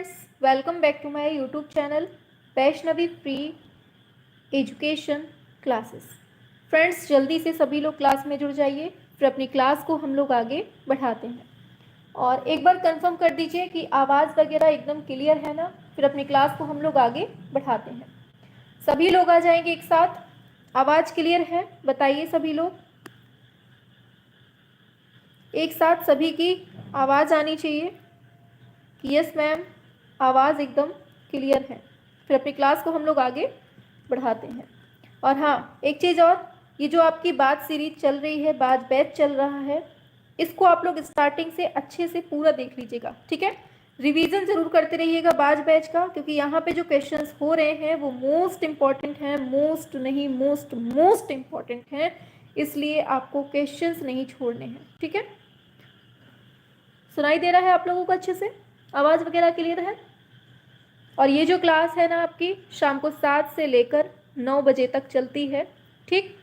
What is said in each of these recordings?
Friends, welcome back to my YouTube channel Vaishnavi free education classes. Friends, जल्दी से सभी लोग क्लास में जुड़ जाइए, फिर अपनी क्लास को हम लोग आगे बढ़ाते हैं। और एक बार कंफर्म कर दीजिए कि आवाज़ वगैरह एकदम क्लियर है ना, फिर अपनी क्लास को हम लोग आगे बढ़ाते हैं। सभी लोग आ जाएंगे एक साथ। आवाज़ क्लियर है? बताइए सभी लोग, एक साथ सभी की आवाज़ आनी चाहिए कि यस मैम, आवाज़ एकदम क्लियर है। फिर अपनी क्लास को हम लोग आगे बढ़ाते हैं। और हाँ, एक चीज़ और, ये जो आपकी बात सीरीज चल रही है, बात बैच चल रहा है, इसको आप लोग स्टार्टिंग से अच्छे से पूरा देख लीजिएगा, ठीक है। रिवीजन ज़रूर करते रहिएगा बाज बैच का, क्योंकि यहाँ पे जो क्वेश्चंस हो रहे हैं वो मोस्ट इम्पॉर्टेंट हैं, मोस्ट नहीं मोस्ट इम्पॉर्टेंट हैं, इसलिए आपको क्वेश्चंस नहीं छोड़ने हैं, ठीक है। सुनाई दे रहा है आप लोगों को अच्छे से? आवाज़ वगैरह क्लियर है? और ये जो क्लास है ना आपकी, शाम को 7 से लेकर 9 बजे तक चलती है, ठीक।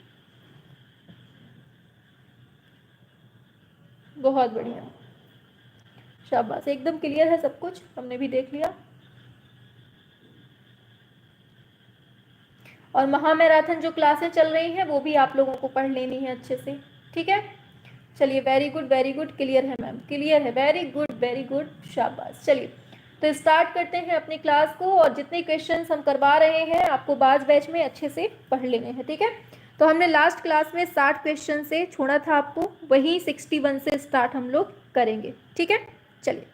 बहुत बढ़िया, शाबाश, एकदम क्लियर है सब कुछ, हमने भी देख लिया। और महामैराथन जो क्लासें चल रही हैं वो भी आप लोगों को पढ़ लेनी है अच्छे से, ठीक है। चलिए, वेरी गुड, क्लियर है मैम, क्लियर है, वेरी गुड, शाबाश। चलिए, तो स्टार्ट करते हैं अपनी क्लास को, और जितने क्वेश्चंस हम करवा रहे हैं आपको बाज बैच में अच्छे से पढ़ लेने हैं, ठीक है। तो हमने लास्ट क्लास में 60 क्वेश्चन से छोड़ा था आपको, वही 61 से स्टार्ट हम लोग करेंगे, ठीक है। चलिए,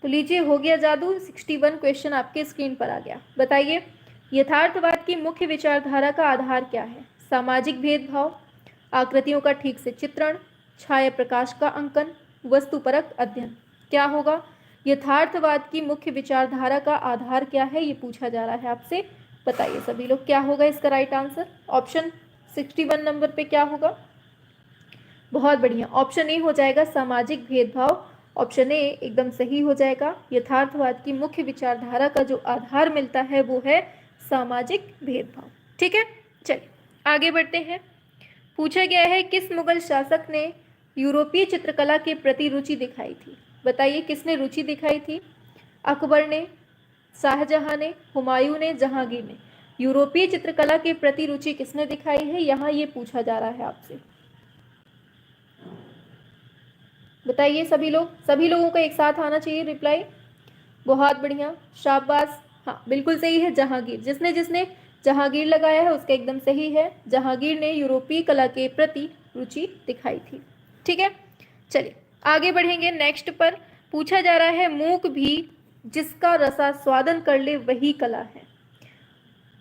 तो लीजिए, हो गया जादू, 61 क्वेश्चन आपके स्क्रीन पर आ गया। बताइए, यथार्थवाद की मुख्य विचारधारा का आधार क्या है? सामाजिक भेदभाव, आकृतियों का ठीक से चित्रण, छाया प्रकाश का अंकन, वस्तुपरक अध्ययन। क्या होगा? यथार्थवाद की मुख्य विचारधारा का आधार क्या है, ये पूछा जा रहा है आपसे। बताइए सभी लोग, क्या होगा इसका राइट आंसर? ऑप्शन 61 नंबर पे क्या होगा? बहुत बढ़िया, ऑप्शन ए हो जाएगा सामाजिक भेदभाव। ऑप्शन ए एकदम सही हो जाएगा। यथार्थवाद की मुख्य विचारधारा का जो आधार मिलता है वो है सामाजिक भेदभाव, ठीक है। चलिए आगे बढ़ते हैं। पूछा गया है, किस मुगल शासक ने यूरोपीय चित्रकला के प्रति रुचि दिखाई थी? बताइए, किसने रुचि दिखाई थी? अकबर ने, शाहजहां ने, हुमायूं ने, जहांगीर ने। यूरोपीय चित्रकला के प्रति रुचि किसने दिखाई है, यहाँ ये पूछा जा रहा है आपसे। बताइए सभी लोग, सभी लोगों को एक साथ आना चाहिए रिप्लाई। बहुत बढ़िया, शाबाश, हाँ बिल्कुल सही है, जहांगीर। जिसने जिसने जहांगीर लगाया है उसका एकदम सही है। जहांगीर ने यूरोपीय कला के प्रति रुचि दिखाई थी, ठीक है। चलिए आगे बढ़ेंगे नेक्स्ट पर। पूछा जा रहा है, मूक भी जिसका रसास्वादन कर ले वही कला है।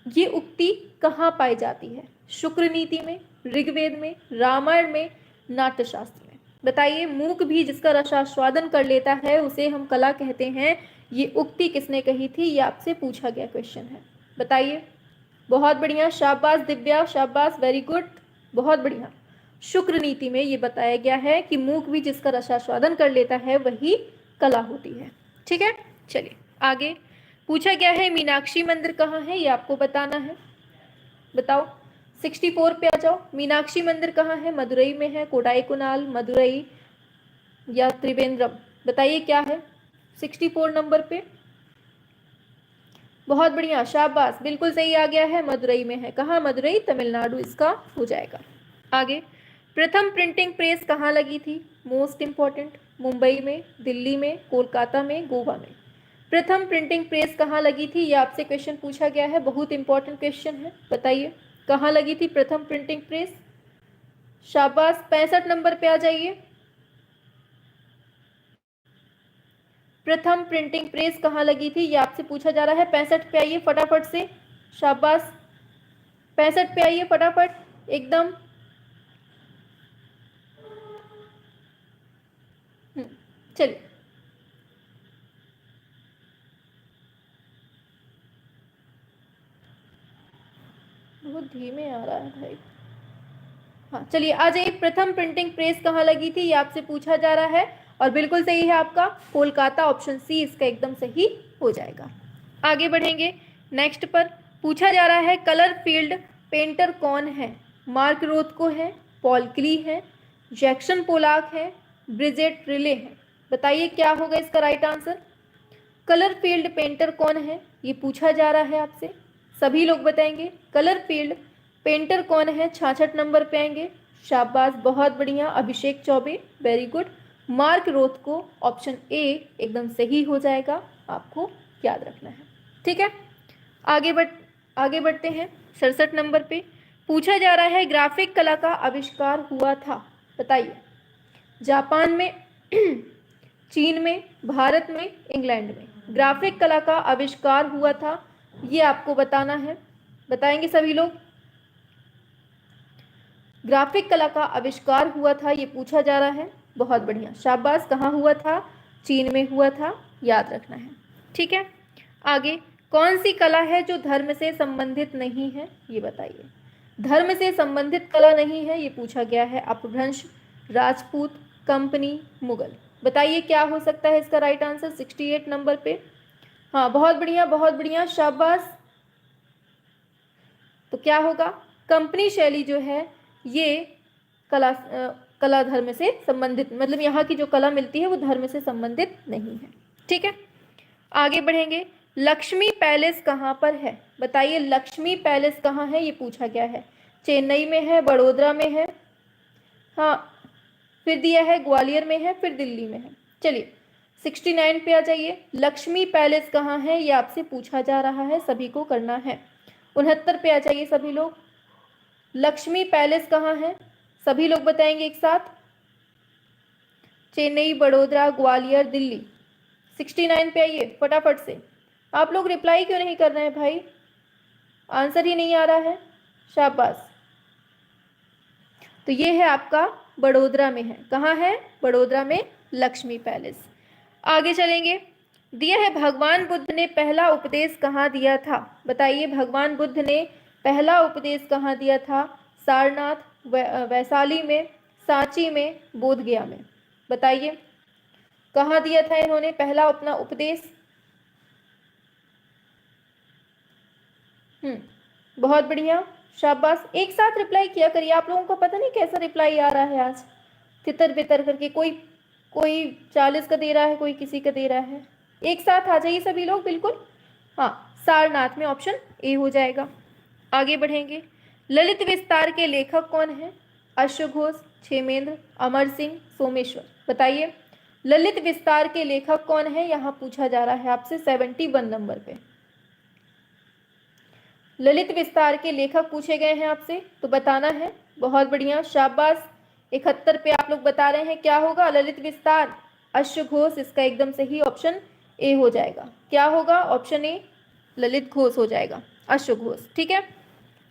ये उक्ति कहाँ पाई जाती है? शुक्र नीति में, ऋग्वेद में, रामायण में, नाट्यशास्त्र में। बताइए, मूक भी जिसका रसास्वादन कर लेता है उसे हम कला कहते हैं, ये उक्ति किसने कही थी? ये आपसे पूछा गया क्वेश्चन है। बताइए। बहुत बढ़िया, शाबाश दिव्या, शाबाश, वेरी गुड, बहुत बढ़िया। शुक्र नीति में ये बताया गया है कि मूक भी जिसका रसास्वादन कर लेता है वही कला होती है, ठीक है। चलिए आगे। पूछा गया है, मीनाक्षी मंदिर कहाँ है, ये आपको बताना है। बताओ, 64 पे आ जाओ। मीनाक्षी मंदिर कहाँ है? मदुरई में है, कोडाईकनाल, मदुरई या त्रिवेंद्रम? बताइए क्या है 64 नंबर पे? बहुत बढ़िया, शाबाश, बिल्कुल सही आ गया है, मदुरई में है। कहाँ? मदुरई, तमिलनाडु इसका हो जाएगा। आगे, प्रथम प्रिंटिंग प्रेस कहाँ लगी थी? मोस्ट इंपॉर्टेंट, मुंबई में, दिल्ली में, कोलकाता में, गोवा में। प्रथम प्रिंटिंग प्रेस कहाँ लगी थी, ये आपसे क्वेश्चन पूछा गया है, बहुत इंपॉर्टेंट क्वेश्चन है। बताइए, कहाँ लगी थी प्रथम प्रिंटिंग प्रेस? शाबाश, 65 नंबर पे आ जाइए। प्रथम प्रिंटिंग प्रेस कहाँ लगी थी, ये आपसे पूछा जा रहा है। 65 पे आइए फटाफट से, शाबाश, 65 पे आइए फटाफट एकदम। चलिए, बहुत धीमे आ रहा है भाई। हाँ चलिए आ जाइए, प्रथम प्रिंटिंग प्रेस कहाँ लगी थी, ये आपसे पूछा जा रहा है, और बिल्कुल सही है आपका कोलकाता, ऑप्शन सी इसका एकदम सही हो जाएगा। आगे बढ़ेंगे नेक्स्ट पर। पूछा जा रहा है, कलर फील्ड पेंटर कौन है? मार्क रोथको है, पॉल क्ली है, जैक्सन पोलाक है, ब्रिजेट रिले है। बताइए क्या होगा इसका right answer. Colour field painter कौन है, ये पूछा जा रहा है आपसे। सभी लोग बताएंगे कलर फील्ड पेंटर कौन है। 66 नंबर पे आएंगे। शाबाश, बहुत बढ़िया। Abhishek Choubey, very good. Mark Roth को, ऑप्शन ए एकदम सही हो जाएगा, आपको याद रखना है। ठीक है, आगे बढ़ते हैं। 67 नंबर पे पूछा जा रहा है ग्राफिक कला का आविष्कार हुआ था। बताइए, जापान में, चीन में, भारत में, इंग्लैंड में ग्राफिक कला का आविष्कार हुआ था, ये आपको बताना है। बताएंगे सभी लोग। ग्राफिक कला का आविष्कार हुआ था, ये पूछा जा रहा है। बहुत बढ़िया, शाबाश। कहाँ हुआ था? चीन में हुआ था, याद रखना है। ठीक है, आगे कौन सी कला है जो धर्म से संबंधित नहीं है, ये बताइए। धर्म से संबंधित कला नहीं है, ये पूछा गया है। अपभ्रंश, राजपूत, कंपनी, मुगल। बताइए क्या हो सकता है इसका राइट आंसर 68 नंबर पे। हाँ, बहुत बढ़िया, बहुत बढ़िया, शाबाश। तो क्या होगा? कंपनी शैली जो है ये कला धर्म से संबंधित, मतलब यहाँ की जो कला मिलती है वो धर्म से संबंधित नहीं है। ठीक है, आगे बढ़ेंगे। लक्ष्मी पैलेस कहाँ पर है? बताइए लक्ष्मी पैलेस कहाँ है, ये पूछा गया है। चेन्नई में है, बड़ोदरा में है, हाँ, फिर दिया है ग्वालियर में है, फिर दिल्ली में है। चलिए 69 पे आ जाइए। लक्ष्मी पैलेस कहाँ है, ये आपसे पूछा जा रहा है, सभी को करना है। 69 पे आ जाइए सभी लोग। लक्ष्मी पैलेस कहाँ है? सभी लोग बताएंगे एक साथ। चेन्नई, बड़ोदरा, ग्वालियर, दिल्ली। 69 पे आइए फटाफट से। आप लोग रिप्लाई क्यों नहीं कर रहे हैं भाई? आंसर ही नहीं आ रहा है। शाबाश। तो ये है आपका बड़ोदरा में है। कहाँ है? बड़ोदरा में लक्ष्मी पैलेस। आगे चलेंगे। दिया है भगवान बुद्ध ने पहला उपदेश कहाँ दिया था? बताइए भगवान बुद्ध ने पहला उपदेश कहाँ दिया था? सारनाथ, वैशाली में, सांची में, बोधगया में। बताइए कहाँ दिया था इन्होंने पहला अपना उपदेश? बहुत बढ़िया, शाबाश। एक साथ रिप्लाई किया करिए, आप लोगों को पता नहीं कैसा रिप्लाई आ रहा है आज, तितर बितर करके। कोई कोई 40 का दे रहा है, कोई किसी का दे रहा है। एक साथ आ जाइए सभी लोग, बिल्कुल। हाँ, सारनाथ में ऑप्शन ए हो जाएगा। आगे बढ़ेंगे। ललित विस्तार के लेखक कौन है? अश्वघोष, क्षेमेंद्र, अमर सिंह, सोमेश्वर। बताइए ललित विस्तार के लेखक कौन है, यहां पूछा जा रहा है आपसे 71 नंबर पे। ललित विस्तार के लेखक पूछे गए हैं आपसे, तो बताना है। बहुत बढ़िया, शाबाश। 71 पे आप लोग बता रहे हैं क्या होगा? ललित विस्तार, अश्वघोष, इसका एकदम सही ऑप्शन ए हो जाएगा। क्या होगा? ऑप्शन ए, ललित घोष हो जाएगा, अश्वघोष। ठीक है,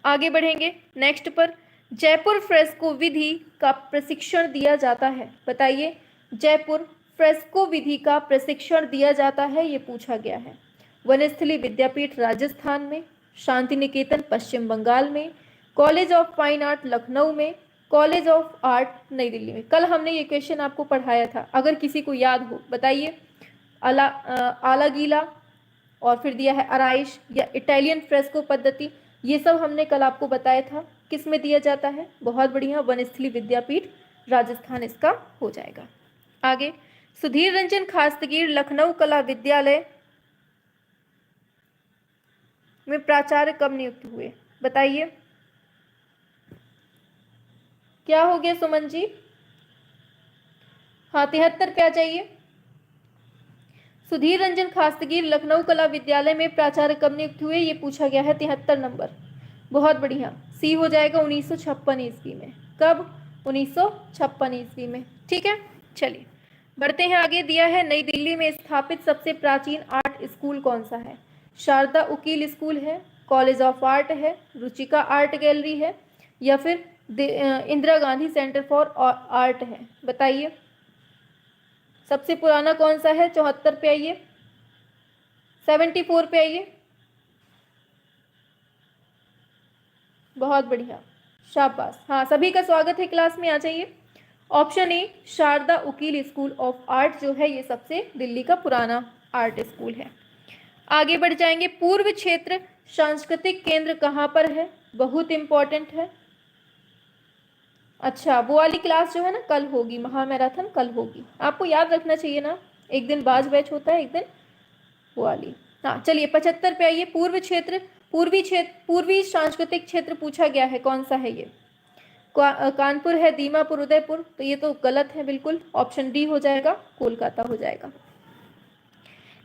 आगे बढ़ेंगे नेक्स्ट पर। जयपुर फ्रेस्को विधि का प्रशिक्षण दिया जाता है। बताइए जयपुर फ्रेस्को विधि का प्रशिक्षण दिया जाता है, ये पूछा गया है। वनस्थली विद्यापीठ राजस्थान में, शांति निकेतन पश्चिम बंगाल में, college of fine art Lucknow में, कॉलेज ऑफ आर्ट नई दिल्ली में। कल हमने ये क्वेश्चन आपको पढ़ाया था, अगर किसी को याद हो बताइए। आला गीला, और फिर दिया है अराइश या इटालियन फ्रेस्को पद्धति, ये सब हमने कल आपको बताया था। किस में दिया जाता है? बहुत बढ़िया, वनस्थली विद्यापीठ राजस्थान इसका हो जाएगा। आगे, सुधीर रंजन खास्तगीर लखनऊ कला विद्यालय में प्राचार्य कब नियुक्त हुए? बताइए क्या हो गया सुमन जी? हाँ, 73 पे आ जाइए। सुधीर रंजन खास्तगीर लखनऊ कला विद्यालय में प्राचार्य कब नियुक्त हुए, ये पूछा गया है। 73 नंबर। बहुत बढ़िया, सी हो जाएगा 1956 ईस्वी में। कब? 1956 ईस्वी में। ठीक है, चलिए बढ़ते हैं आगे। दिया है नई दिल्ली में स्थापित सबसे प्राचीन आर्ट स्कूल कौन सा है? शारदा उकील स्कूल है, कॉलेज ऑफ आर्ट है, रुचिका आर्ट गैलरी है, या फिर Indira Gandhi centre for art है। बताइए सबसे पुराना कौन सा है? 74 पे आइए, 74 पे आइए। बहुत बढ़िया, शाबाश। हाँ, सभी का स्वागत है क्लास में, आ जाइए। Option A, Sharda Ukil school of art जो है ये सबसे दिल्ली का पुराना आर्ट स्कूल है। आगे बढ़ जाएंगे। पूर्व क्षेत्र सांस्कृतिक केंद्र कहाँ पर है? बहुत इंपॉर्टेंट है। अच्छा, वो वाली क्लास जो है ना कल होगी, महामैराथन कल होगी, आपको याद रखना चाहिए ना, एक दिन बाज बैच होता है, एक दिन वो वाली। हाँ चलिए 75 पे आइए। पूर्वी सांस्कृतिक क्षेत्र पूछा गया है, कौन सा है ये? कानपुर है, दीमापुर, उदयपुर, तो ये तो गलत है बिल्कुल, ऑप्शन डी हो जाएगा, कोलकाता हो जाएगा।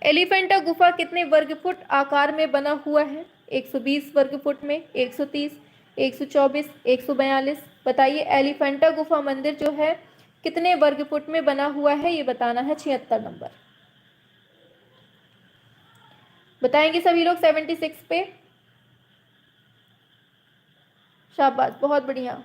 एलिफेंटा गुफा कितने वर्ग फुट आकार में बना हुआ है? 120 वर्ग फुट में, 130, 124, 142, बताइए एलिफेंटा गुफा मंदिर जो है कितने वर्ग फुट में बना हुआ है, ये बताना है। 76 नंबर बताएंगे सभी लोग। 76 पे, शाबाश, बहुत बढ़िया,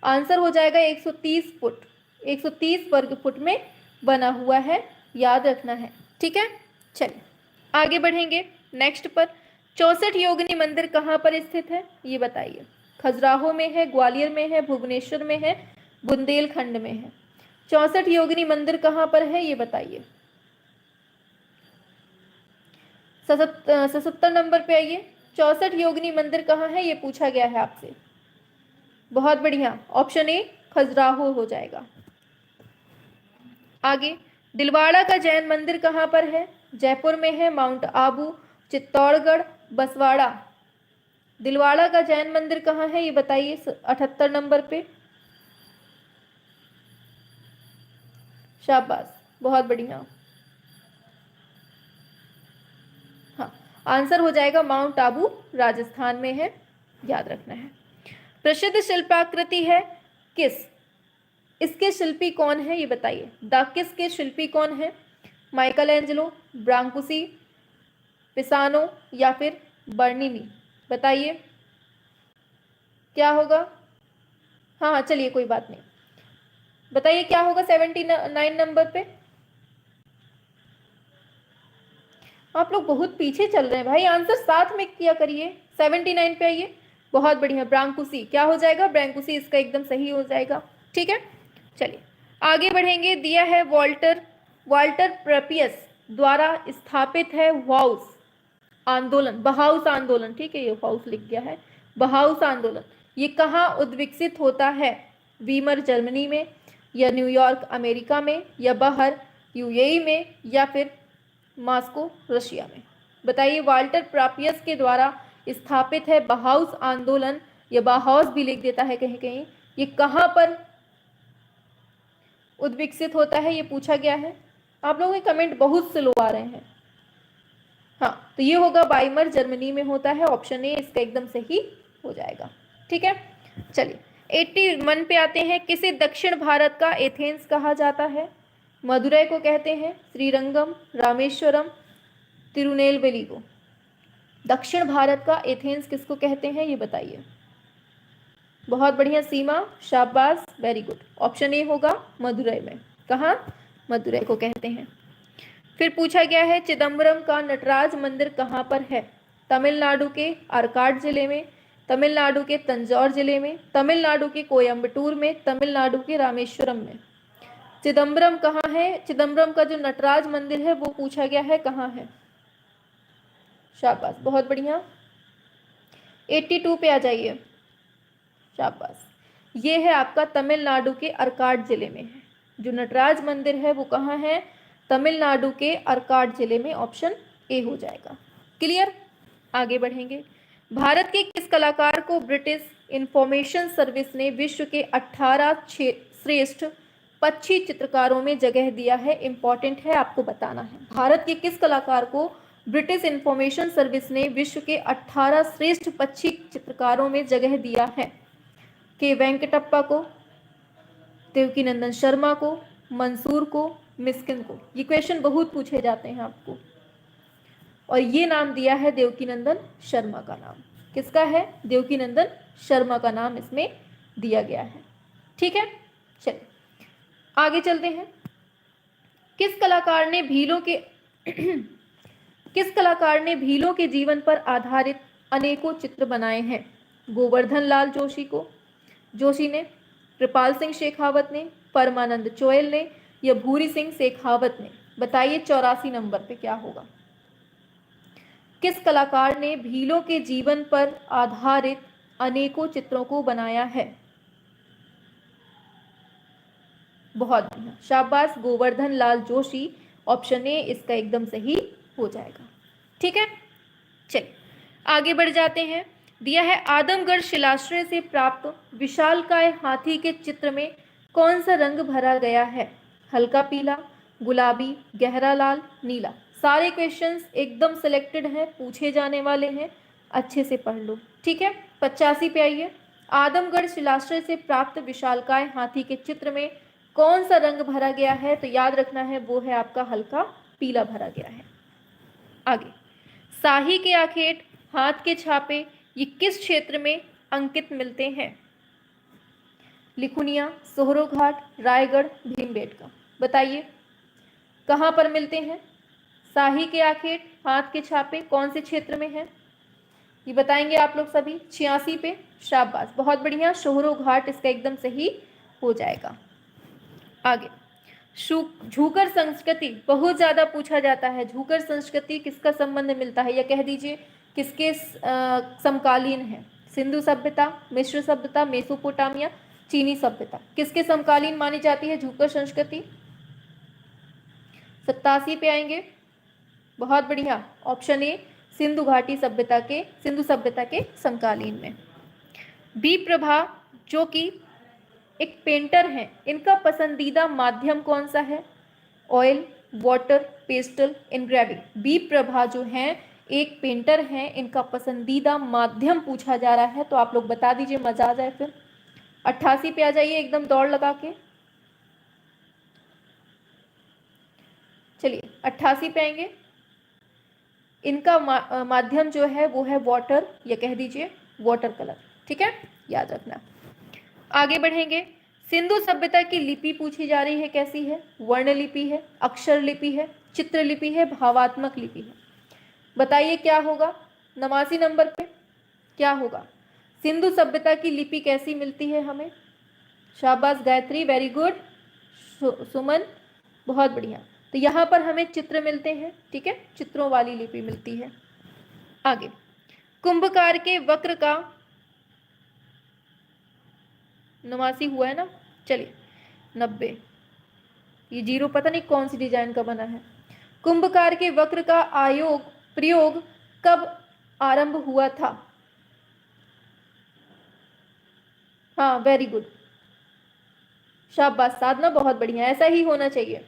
आंसर हो जाएगा 130 फुट, 130 वर्ग फुट में बना हुआ है, याद रखना है, ठीक है। चलिए आगे बढ़ेंगे नेक्स्ट पर। 64 योगिनी मंदिर कहाँ पर स्थित है, ये बताइए। खजुराहो में है, ग्वालियर में है, भुवनेश्वर में है, बुंदेलखंड में है। 64 योगिनी मंदिर कहाँ पर है, ये बताइए। 77 नंबर पे आइए। 64 योगिनी मंदिर कहाँ है, ये पूछा गया है आपसे। बहुत बढ़िया, ऑप्शन ए खजुराहो हो जाएगा। आगे, दिलवाड़ा का जैन मंदिर कहाँ पर है? जयपुर में है, माउंट आबू, चित्तौड़गढ़, बसवाड़ा। दिलवाड़ा का जैन मंदिर कहाँ है, ये बताइए 78 नंबर पे। शाबाश, बहुत बढ़िया, हाँ आंसर हो जाएगा माउंट आबू, राजस्थान में है, याद रखना है। प्रसिद्ध शिल्पाकृति है किस, इसके शिल्पी कौन है, ये बताइए। द किस के शिल्पी कौन है? माइकल एंजेलो, ब्रांकुसी, पिसानो या फिर बर्निनी, बताइए क्या होगा। हाँ हाँ चलिए कोई बात नहीं, बताइए क्या होगा 79 नंबर पे। आप लोग बहुत पीछे चल रहे हैं भाई, आंसर साथ में किया करिए। 79 पे आइए, बहुत बढ़िया, ब्रांकुसी, क्या हो जाएगा? ब्रांकुसी इसका एकदम सही हो जाएगा, ठीक है। चलिए आगे बढ़ेंगे। दिया है वाल्टर प्रपियस द्वारा स्थापित है वाउस आंदोलन, बहाउस आंदोलन, ठीक है, ये हाउस लिख गया है, बहाउस आंदोलन, ये कहाँ उद्विकसित होता है? वीमर जर्मनी में, या न्यूयॉर्क अमेरिका में, या बाहर यूएई में, या फिर मॉस्को रशिया में, बताइए। वाल्टर प्रापियस के द्वारा स्थापित है बहाउस आंदोलन, या बाहाउस भी लिख देता है कहीं कहीं, ये कहाँ पर उद्विकसित होता है, ये पूछा गया है। आप लोगों के कमेंट बहुत स्लो आ रहे हैं। हाँ तो ये होगा वाइमर जर्मनी में होता है, ऑप्शन ए इसका एकदम सही हो जाएगा, ठीक है। चलिए 81 पे आते हैं। किसे दक्षिण भारत का एथेंस कहा जाता है? मदुरै को कहते हैं, श्रीरंगम, रामेश्वरम, तिरुनेलवेली को। दक्षिण भारत का एथेंस किसको कहते हैं, ये बताइए। बहुत बढ़िया सीमा, शाबाश, वेरी गुड, ऑप्शन ए होगा मदुरै में। कहाँ? मदुरै को कहते हैं। फिर पूछा गया है चिदम्बरम का नटराज मंदिर कहाँ पर है? तमिलनाडु के आर्काड जिले में, तमिलनाडु के तंजौर जिले में, तमिलनाडु के कोयम्बटूर में, तमिलनाडु के रामेश्वरम में। चिदम्बरम कहाँ है? चिदम्बरम का जो नटराज मंदिर है वो पूछा गया है कहाँ है। शाबाश, बहुत बढ़िया, 82 पे आ जाइए। शाबाश, ये है आपका तमिलनाडु के आर्काड जिले में है, जो नटराज मंदिर है वो कहाँ है? तमिलनाडु के आर्काड जिले में, ऑप्शन ए हो जाएगा। क्लियर, आगे बढ़ेंगे। भारत के किस कलाकार को ब्रिटिश इंफॉर्मेशन सर्विस ने विश्व के 18 श्रेष्ठ पक्षी चित्रकारों में जगह दिया है? इंपॉर्टेंट है, आपको बताना है। भारत के किस कलाकार को ब्रिटिश इंफॉर्मेशन सर्विस ने विश्व के 18 श्रेष्ठ पक्षी चित्रकारों में जगह दिया है? के वेंकटप्पा को, देवकीनंदन शर्मा को, मंसूर को, मिस्किन को। ये क्वेश्चन बहुत पूछे जाते हैं आपको, और ये नाम दिया है देवकीनंदन शर्मा का नाम। किसका है? देवकीनंदन शर्मा का नाम इसमें दिया गया है, ठीक है। चलिए आगे चलते हैं। किस कलाकार ने भीलों के किस कलाकार ने भीलों के जीवन पर आधारित अनेकों चित्र बनाए हैं? गोवर्धन लाल जोशी ने, कृपाल सिंह शेखावत ने, परमानंद चोयल ने, या भूरी सिंह शेखावत ने, बताइए 84 नंबर पे क्या होगा। किस कलाकार ने भीलों के जीवन पर आधारित अनेकों चित्रों को बनाया है? बहुत बढ़िया, शाबाश गोवर्धन लाल जोशी, ऑप्शन ए इसका एकदम सही हो जाएगा। ठीक है, चलिए आगे बढ़ जाते हैं। दिया है आदमगढ़ शिलाश्रय से प्राप्त विशालकाय हाथी के चित्र में कौन सा रंग भरा गया है? हल्का पीला, गुलाबी, गहरा लाल, नीला। सारे क्वेश्चंस एकदम सिलेक्टेड हैं, पूछे जाने वाले हैं, अच्छे से पढ़ लो। ठीक है, 85 पे आइए। आदमगढ़ शिलाश्रय से प्राप्त विशालकाय हाथी के चित्र में कौन सा रंग भरा गया है? तो याद रखना है वो है आपका हल्का पीला भरा गया है। आगे, शाही के आखेट, हाथ के छापे, ये किस क्षेत्र में अंकित मिलते हैं? लिखुनिया, सोहरो घाट, रायगढ़, भीमबेटका। बताइए कहां पर मिलते हैं? शाही के आखेट, हाथ के छापे कौन से क्षेत्र में है? ये बताएंगे आप लोग सभी। 86 पे, शाबाश बहुत बढ़िया, सोहरो घाट इसका एकदम सही हो जाएगा। आगे, झूकर संस्कृति बहुत ज्यादा पूछा जाता है। झूकर संस्कृति किसका संबंध मिलता है, या कह दीजिए किसके समकालीन है? सिंधु सभ्यता, मिस्र सभ्यता, मेसोपोटामिया, चीनी सभ्यता, किसके समकालीन मानी जाती है झूकर संस्कृति? 87 पे आएंगे, बहुत बढ़िया, ऑप्शन ए सिंधु घाटी सभ्यता के, सिंधु सभ्यता के समकालीन में। बी प्रभा जो कि एक पेंटर हैं, इनका पसंदीदा माध्यम कौन सा है? Oil, water, pastel, engraving. B Prabha जो हैं एक पेंटर हैं, इनका पसंदीदा माध्यम पूछा जा रहा है, तो आप लोग बता दीजिए, मजा आ जाए फिर। 88 पे आ जाइए एकदम दौड़ लगा के। चलिए 88 पे आएंगे। इनका माध्यम जो है वो है वाटर, या कह दीजिए वाटर कलर। ठीक है, याद रखना। आगे बढ़ेंगे। सिंधु सभ्यता की लिपि पूछी जा रही है, कैसी है? वर्ण लिपि है, अक्षर लिपि है, चित्र लिपि है, भावात्मक लिपि है। बताइए क्या होगा? 89 नंबर पे क्या होगा? सिंधु सभ्यता की लिपि कैसी मिलती है हमें? शाबाश गायत्री, वेरी गुड। सुमन, बहुत बढ़िया। तो यहाँ पर हमें चित्र मिलते हैं। ठीक है, चित्रों वाली लिपि मिलती है। आगे, कुंभकार के वक्र का 89 हुआ है ना? चलिए 90, ये 0 पता नहीं कौन सी डिजाइन का बना है। कुंभकार के वक्र का प्रयोग कब आरंभ हुआ था? हाँ वेरी गुड, शाबाश साधना, बहुत बढ़िया, ऐसा ही होना चाहिए।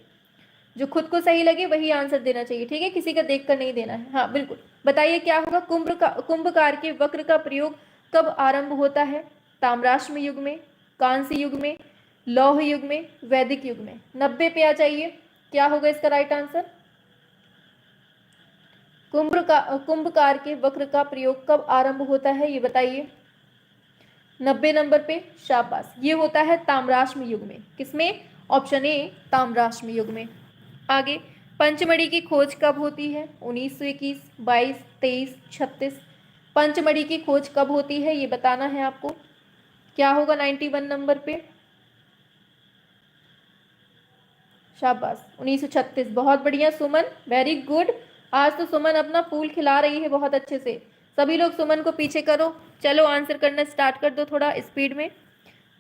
जो खुद को सही लगे वही आंसर देना चाहिए। ठीक है, किसी का देख कर नहीं देना है। हाँ बिल्कुल, बताइए क्या होगा? कुंभकार के वक्र का प्रयोग कब आरंभ होता है? ताम्राश्म युग में, कांस्य युग में, लौह युग में, वैदिक युग में। 90 पे आ जाइए, क्या होगा इसका राइट आंसर? कुंभकार के वक्र का प्रयोग कब आरंभ होता है, ये बताइए। 90 नंबर पे, शाबाश, ये होता है ताम्राश्म युग में। किसमें? ऑप्शन ए ताम्राश्म युग में। आगे, पंचमढ़ी की खोज कब होती है? 1921, 22, 23, 36। पंचमढ़ी की खोज कब होती है ये बताना है आपको। क्या होगा 91 नंबर पे? शाबाश 1936, बहुत बढ़िया सुमन, वेरी गुड। आज तो सुमन अपना फूल खिला रही है बहुत अच्छे से। सभी लोग सुमन को पीछे करो, चलो आंसर करना स्टार्ट कर दो थोड़ा स्पीड में।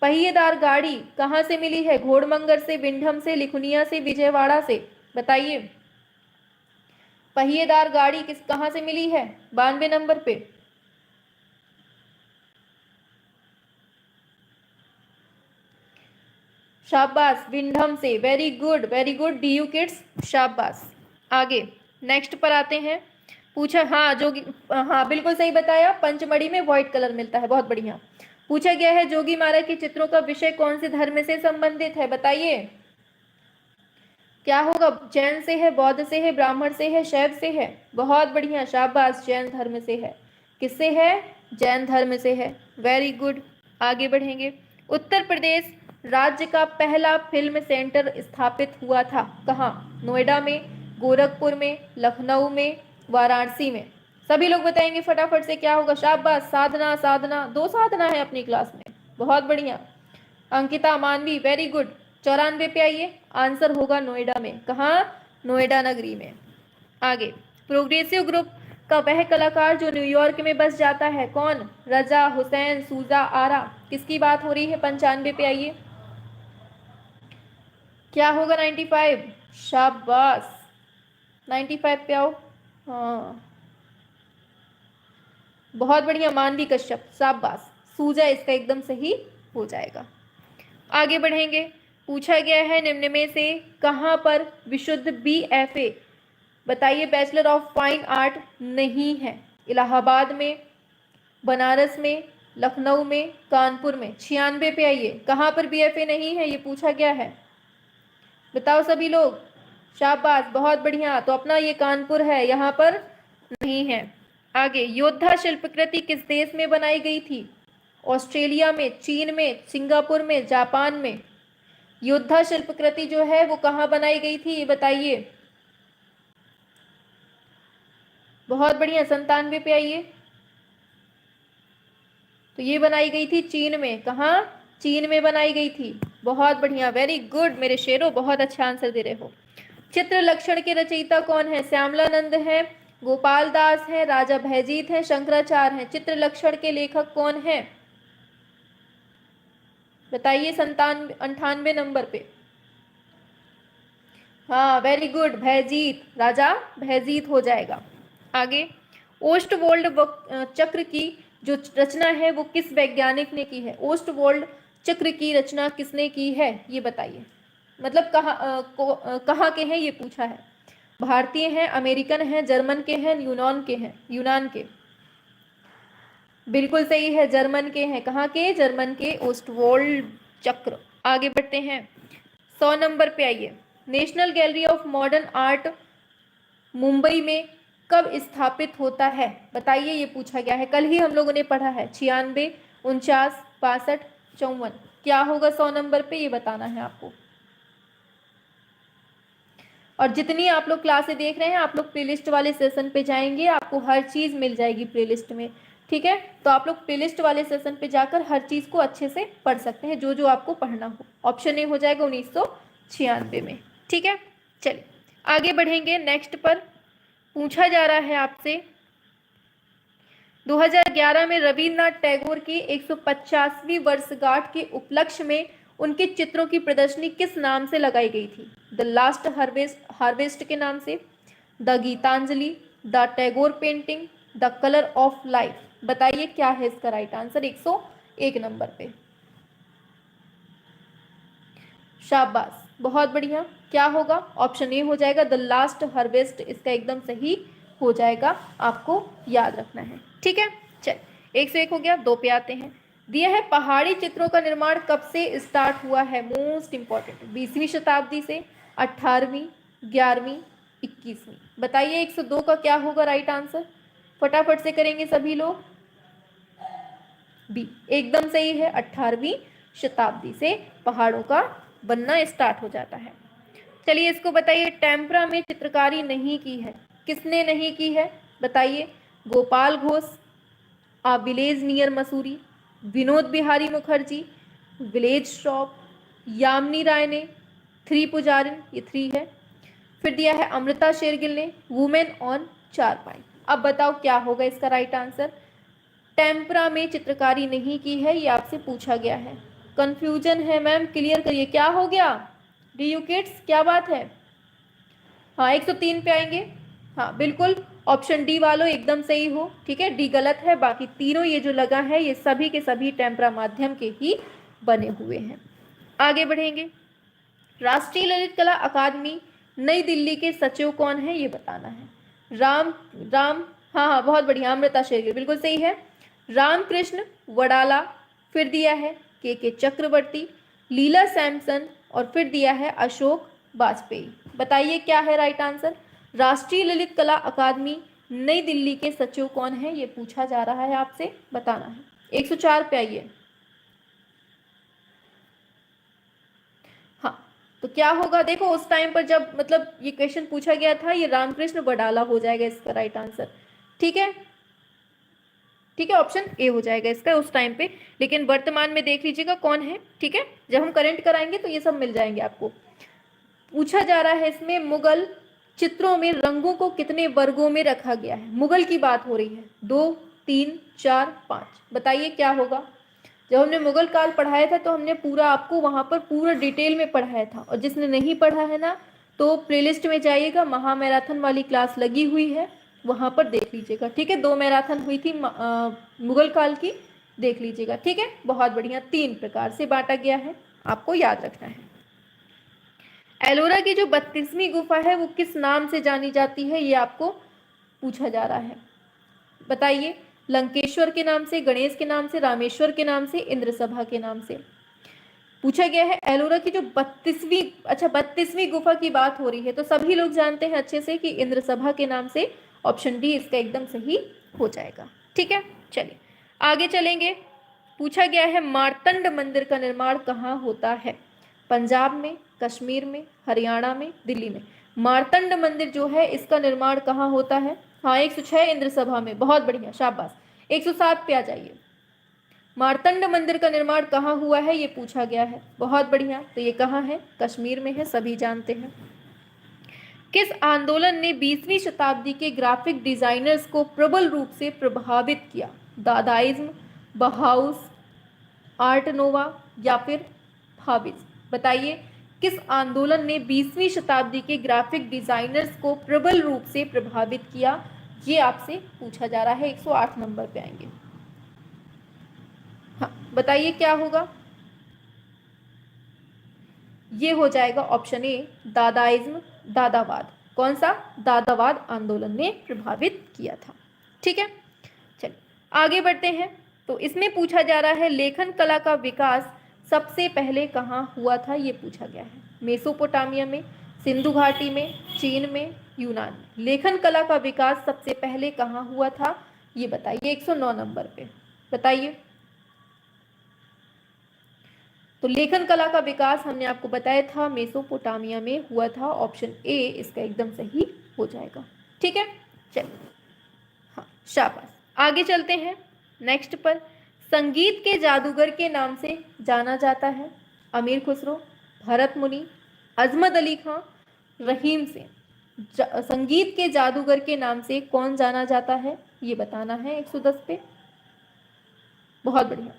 पहिएदार गाड़ी कहाँ से मिली है? घोड़मंगर से, विंडम से, लिखुनिया से, विजयवाड़ा से। बताइए पहिएदार गाड़ी कहाँ से मिली है? 92 नंबर पे। शाबाश, विंडम से, very good very good DU kids, शाबाश। आगे नेक्स्ट पर आते हैं। पूछा, हाँ जोगी, हाँ बिल्कुल सही बताया, पंचमढ़ी में व्हाइट कलर मिलता है, बहुत बढ़िया। पूछा गया है जोगी मारा के चित्रों का विषय कौन से धर्म से संबंधित है? बताइए क्या होगा? जैन से है, बौद्ध से है, ब्राह्मण से है, शैव से है? बहुत बढ़िया, शाबाश, जैन धर्म से है। किससे है? जैन धर्म से है, वेरी गुड। आगे बढ़ेंगे। उत्तर प्रदेश राज्य का पहला फिल्म सेंटर स्थापित हुआ था कहाँ? नोएडा में, गोरखपुर में, लखनऊ में, वाराणसी में। सभी लोग बताएंगे फटाफट से क्या होगा। शाबाश साधना, साधना 2 साधना है अपनी क्लास में, बहुत बढ़िया। अंकिता, मानवी, वेरी गुड। 94 पे आइए, आंसर होगा नोएडा में। कहाँ? नोएडा नगरी में। आगे, प्रोग्रेसिव ग्रुप का वह कलाकार जो न्यूयॉर्क में बस जाता है, कौन? रजा, हुसैन, सूजा, आरा। किसकी बात हो रही है? 95 पे आइए। क्या होगा 95? शाबाश, 95 पे आओ। हाँ बहुत बढ़िया, मानवी कश्यप, शाबाश। सूजा इसका एकदम सही हो जाएगा। आगे बढ़ेंगे। पूछा गया है निम्न में से कहां पर विशुद्ध BFA, बताइए, बैचलर ऑफ फाइन आर्ट नहीं है? इलाहाबाद में, बनारस में, लखनऊ में, कानपुर में। 96 पे आइए, कहां पर BFA नहीं है ये पूछा गया है, बताओ सभी लोग। शाबाश, बहुत बढ़िया, तो अपना ये कानपुर है, यहाँ पर नहीं है। आगे, योद्धा शिल्पकृति किस देश में बनाई गई थी? ऑस्ट्रेलिया में, चीन में, सिंगापुर में, जापान में। योद्धा शिल्पकृति जो है वो कहाँ बनाई गई थी ये बताइए। बहुत बढ़िया, 97 पे आइए। तो ये बनाई गई थी चीन में, कहाँ? चीन में बनाई गई थी। बहुत बढ़िया, वेरी गुड मेरे शेरों, बहुत अच्छा आंसर दे रहे हो। चित्र लक्षण के रचयिता कौन है? श्यामलानंद है, गोपाल दास है, राजा भयजीत है, शंकराचार्य है। चित्र लक्षण के लेखक कौन है बताइए? 98 नंबर पे। हाँ वेरी गुड, भयजीत, राजा भयजीत हो जाएगा। आगे, ओस्टवोल्ड चक्र की जो रचना है वो किस वैज्ञानिक ने की है? ओस्टवोल्ड चक्र की रचना किसने की है ये बताइए। मतलब कहाँ के हैं ये पूछा है। भारतीय हैं, अमेरिकन हैं, जर्मन के हैं, यूनान के। बिल्कुल सही है, जर्मन के हैं। कहाँ के? जर्मन के ओस्टवोल्ड चक्र। आगे बढ़ते हैं, 100 नंबर पे आइए। National gallery of modern art Mumbai में कब स्थापित होता है बताइए, ये पूछा गया है, कल ही हम लोगों ने पढ़ा है। 96, 49, 62, 54, क्या होगा 100 नंबर पे ये बताना है आपको। और जितनी आप लोग क्लासें देख रहे हैं, आप लोग प्लेलिस्ट वाले सेशन पे जाएंगे, आपको हर चीज मिल जाएगी प्लेलिस्ट में, ठीक है? तो आप लोग प्लेलिस्ट वाले सेशन पे जाकर हर चीज को अच्छे से पढ़ सकते हैं, जो जो आपको पढ़ना हो। ऑप्शन ए हो जाएगा 1996 में, ठीक है? चलिए आगे बढ़ेंगे। नेक्स्ट पर पूछा जा रहा है आपसे, 2011 में रविन्द्रनाथ टैगोर की 150वीं वर्षगांठ के उपलक्ष्य में उनके चित्रों की प्रदर्शनी किस नाम से लगाई गई थी? द लास्ट हार्वेस्ट के नाम से, the Gitanjali, the Tagore painting, the colour of life. बताइए क्या है इसका राइट आंसर 101 नंबर पे। शाबाश, बहुत बढ़िया, क्या होगा? ऑप्शन ए हो जाएगा, द लास्ट हार्वेस्ट, इसका एकदम सही हो जाएगा, आपको याद रखना है, ठीक है? चल, 101 हो गया। 2 पे आते हैं। दिया है पहाड़ी चित्रों का निर्माण कब से स्टार्ट हुआ है? मोस्ट इंपॉर्टेंट, 20वीं शताब्दी से, 18वीं, 11वीं, 21वीं। बताइए 102 का क्या होगा राइट आंसर, फटाफट से करेंगे सभी लोग। बी एकदम सही है, 18वीं शताब्दी से पहाड़ों का बनना स्टार्ट हो जाता है। चलिए इसको बताइए, टेम्परा में चित्रकारी नहीं की है, किसने नहीं की है बताइए? Gopal Ghosh, a village near Mussoorie, Vinod Bihari Mukherjee, village shop, Yamini Roy ने, 3 पुजारिन, ये 3 है। फिर दिया है अमृता शेरगिल ने, वुमेन ऑन चारपाई। अब बताओ क्या होगा इसका राइट आंसर। टेम्परा में चित्रकारी नहीं की है, ये आपसे पूछा गया है। कंफ्यूजन है मैम, क्लियर करिए, क्या हो गया डी यू किड्स, क्या बात है? हाँ 103 पे आएंगे। हाँ बिल्कुल, ऑप्शन डी वालों एकदम सही हो, ठीक है? डी गलत है, बाकी तीनों ये जो लगा है ये सभी के सभी टेम्परा माध्यम के ही बने हुए हैं। आगे बढ़ेंगे। राष्ट्रीय ललित कला अकादमी नई दिल्ली के सचिव कौन है ये बताना है। राम राम हाँ हाँ बहुत बढ़िया, अमृता शेरगिल बिल्कुल सही है। रामकृष्ण वडाला, फिर दिया है के चक्रवर्ती, लीला सैमसन, और फिर दिया है अशोक वाजपेयी। बताइए क्या है राइट आंसर। राष्ट्रीय ललित कला अकादमी नई दिल्ली के सचिव कौन है ये पूछा जा रहा है, आपसे बताना है। 104 पे आइए। हाँ तो क्या होगा देखो, उस टाइम पर जब मतलब ये क्वेश्चन पूछा गया था, ये रामकृष्ण वडाला हो जाएगा इसका राइट आंसर, ठीक है? ठीक है, ऑप्शन ए हो जाएगा इसका उस टाइम पे। लेकिन वर्तमान में देख लीजिएगा कौन है, ठीक है? जब हम करंट कराएंगे तो ये सब मिल जाएंगे आपको। पूछा जा रहा है इसमें, मुगल चित्रों में रंगों को कितने वर्गों में रखा गया है? मुगल की बात हो रही है, 2, 3, 4, 5। बताइए क्या होगा। जब हमने मुगल काल पढ़ाया था तो हमने पूरा आपको वहां पर पूरा डिटेल में पढ़ाया था, और जिसने नहीं पढ़ा है ना तो प्लेलिस्ट में जाइएगा, महामैराथन वाली क्लास लगी हुई है, वहां पर देख लीजिएगा। ठीक है, 2 मैराथन हुई थी मुगल काल की, देख लीजिएगा। ठीक है, बहुत बढ़िया। 3 प्रकार से बांटा गया है, आपको याद रखना है। एलोरा की जो 32वीं गुफा है वो किस नाम से जानी जाती है, ये आपको पूछा जा रहा है। बताइए, लंकेश्वर के नाम से, गणेश के नाम से, रामेश्वर के नाम से, इंद्र सभा के नाम से पूछा गया है। एलोरा की जो 32वीं गुफा की बात हो रही है, तो सभी लोग जानते हैं अच्छे से कि इंद्र सभा के नाम से। ऑप्शन डी इसका एकदम सही हो जाएगा। ठीक है, चलिए आगे चलेंगे। पूछा गया है मार्तंड मंदिर का निर्माण कहाँ होता है, पंजाब में, कश्मीर में, हरियाणा में, दिल्ली में। मार्तंड मंदिर जो है इसका निर्माण कहाँ होता है? हाँ, 106 इंद्र सभा में, बहुत बढ़िया, शाबाश। 107 पे आ जाइए। मार्तंड मंदिर का निर्माण कहाँ हुआ है ये पूछा गया है, बहुत बढ़िया। तो ये कहाँ है? कश्मीर में है, सभी जानते हैं। किस आंदोलन ने 20वीं शताब्दी के ग्राफिक डिजाइनर्स को प्रबल रूप से प्रभावित किया? दादाइज्म, बहाउस, आर्ट नोवा या फिर भाविज्म? बताइए, किस आंदोलन ने 20वीं शताब्दी के ग्राफिक डिजाइनर्स को प्रबल रूप से प्रभावित किया? ये आपसे पूछा जा रहा है। 108 नंबर पे आएंगे। हाँ, बताइए क्या होगा? ये हो जाएगा ऑप्शन ए, दादाइज्म, दादावाद। कौन सा? दादावाद आंदोलन ने प्रभावित किया था। ठीक है, चलिए आगे बढ़ते हैं। तो इसमें पूछा जा रहा है लेखन कला का विकास सबसे पहले कहाँ हुआ था, ये पूछा गया है। मेसोपोटामिया में, सिंधु घाटी में, चीन में, यूनान में। लेखन कला का विकास सबसे पहले कहाँ हुआ था, ये बताइए। 109 नंबर पे बताइए। तो लेखन कला का विकास हमने आपको बताया था मेसोपोटामिया में हुआ था। ऑप्शन ए इसका एकदम सही हो जाएगा। ठीक है, चलिए, हाँ शाबाश। आगे चलते हैं नेक्स्ट पर। संगीत के जादूगर के नाम से जाना जाता है अमीर खुसरो, भरत मुनि, अजमत अली खां, रहीम सेन। संगीत के जादूगर के नाम से कौन जाना जाता है, ये बताना है। 110 पे, बहुत बढ़िया।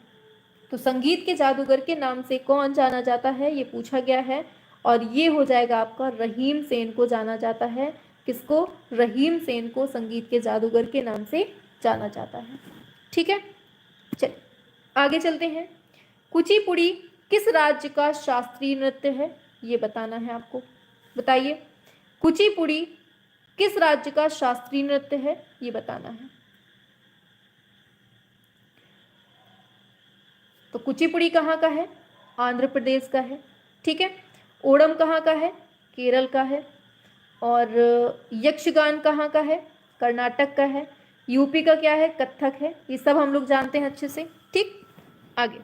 तो संगीत के जादूगर के नाम से कौन जाना जाता है, ये पूछा गया है, और ये हो जाएगा आपका रहीम सेन को जाना जाता है। किसको? रहीम सेन को संगीत के जादूगर के नाम से जाना जाता है। ठीक है, चलिए आगे चलते हैं। कुचिपुड़ी किस राज्य का शास्त्रीय नृत्य है, ये बताना है आपको। बताइए, कुचिपुड़ी किस राज्य का शास्त्रीय नृत्य है, ये बताना है। तो कुचिपुड़ी कहाँ का है? आंध्र प्रदेश का है। ठीक है, ओणम कहाँ का है? केरल का है। और यक्षगान कहाँ का है? कर्नाटक का है। यूपी का क्या है? कथक है। ये सब हम लोग जानते हैं अच्छे से। ठीक, आगे।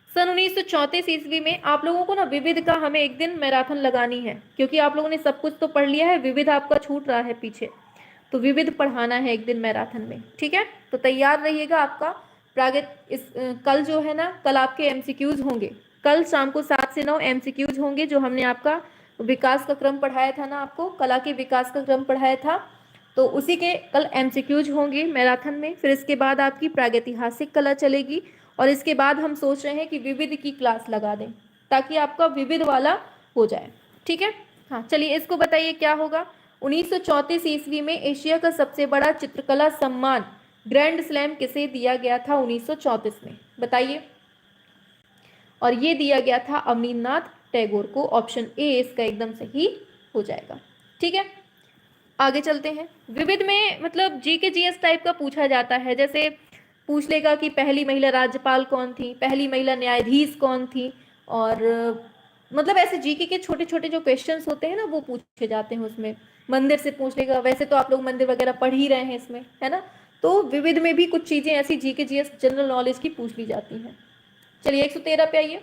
सन 1934 ईस्वी में आप लोगों को ना विविध का हमें एक दिन मैराथन लगानी है, क्योंकि आप लोगों ने सब कुछ तो पढ़ लिया है, विविध आपका छूट रहा है पीछे, तो विविध पढ़ाना है एक दिन मैराथन में। ठीक है, तो तैयार रहिएगा। आपका कल जो है ना, कल आपके एमसीक्यूज होंगे। कल शाम को 7 से 9 एमसीक्यूज होंगे, जो हमने आपका विकास का क्रम पढ़ाया था ना, आपको कला के विकास का क्रम पढ़ाया था, तो उसी के कल एमसीक्यूज होंगे मैराथन में। फिर इसके बाद आपकी प्रागैतिहासिक कला चलेगी, और इसके बाद हम सोच रहे हैं कि विविध की क्लास लगा दें, ताकि आपका विविध वाला हो जाए। ठीक है, हाँ चलिए, इसको बताइए क्या होगा। 1934 ईस्वी में एशिया का सबसे बड़ा चित्रकला सम्मान ग्रैंड स्लैम किसे दिया गया था 1934 में, बताइए। और ये दिया गया था अवनींद्रनाथ टैगोर को। ऑप्शन ए इसका एकदम सही हो जाएगा। ठीक है, आगे चलते हैं। विविध में मतलब जीके जीएस टाइप का पूछा जाता है, जैसे पूछ लेगा कि पहली महिला राज्यपाल कौन थी, पहली महिला न्यायाधीश कौन थी, और मतलब ऐसे जीके के छोटे छोटे जो क्वेश्चंस होते हैं ना, वो पूछे जाते हैं उसमें। मंदिर से पूछ लेगा, वैसे तो आप लोग मंदिर वगैरह पढ़ ही रहे हैं इसमें, है ना। तो विविध में भी कुछ चीजें ऐसी जीके जीएस जनरल नॉलेज की पूछ ली जाती हैं। चलिए 113 पे आइए।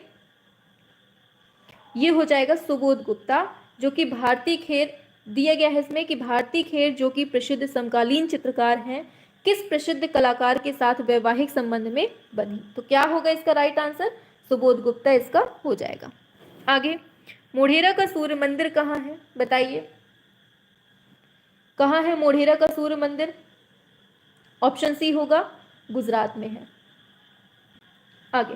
ये हो जाएगा सुबोध गुप्ता, जो कि भारतीय खेर दिया गया है इसमें कि भारतीय खेर जो कि प्रसिद्ध समकालीन चित्रकार हैं, किस प्रसिद्ध कलाकार के साथ वैवाहिक संबंध में बनी। तो क्या होगा इसका राइट आंसर? सुबोध गुप्ता इसका हो जाएगा। आगे, मोढेरा का सूर्य मंदिर कहाँ है, बताइए। कहाँ है मोढेरा का सूर्य मंदिर? ऑप्शन सी होगा, गुजरात में है। आगे,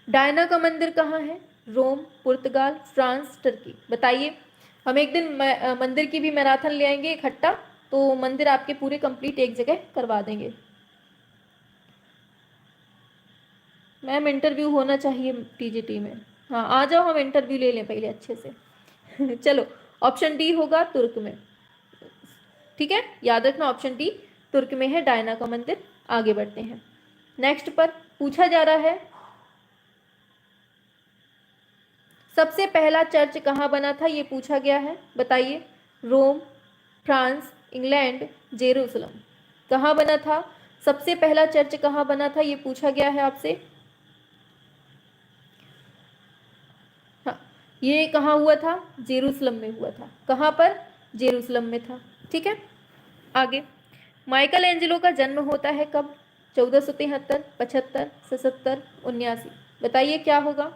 डायना का मंदिर कहाँ है? रोम, पुर्तगाल, फ्रांस, टर्की। बताइए। हम एक दिन मंदिर की भी मैराथन ले आएंगे इकट्ठा, तो मंदिर आपके पूरे कंप्लीट एक जगह करवा देंगे। मैम इंटरव्यू होना चाहिए टीजीटी में। हाँ आ जाओ, हम इंटरव्यू ले लें पहले अच्छे से। चलो, ऑप्शन डी होगा तुर्क में। ठीक है, याद रखना ऑप्शन डी तुर्क में है डायना का मंदिर। आगे बढ़ते हैं। नेक्स्ट पर पूछा जा रहा है, सबसे पहला चर्च कहाँ बना था, ये पूछा गया है। बताइए। रोम, फ्रांस, इंग्लैंड, जेरूसलम। कहाँ बना था सबसे पहला चर्च, कहाँ बना था, ये पूछा गया है आपसे। हाँ, ये कहाँ हुआ था? जेरूसलम में हुआ था। कहाँ पर? जेरूसलम में था। ठीक है, आगे। माइकल एंजेलो का जन्म होता है कब? 1473, 75, 77, 79। बताइए क्या होगा।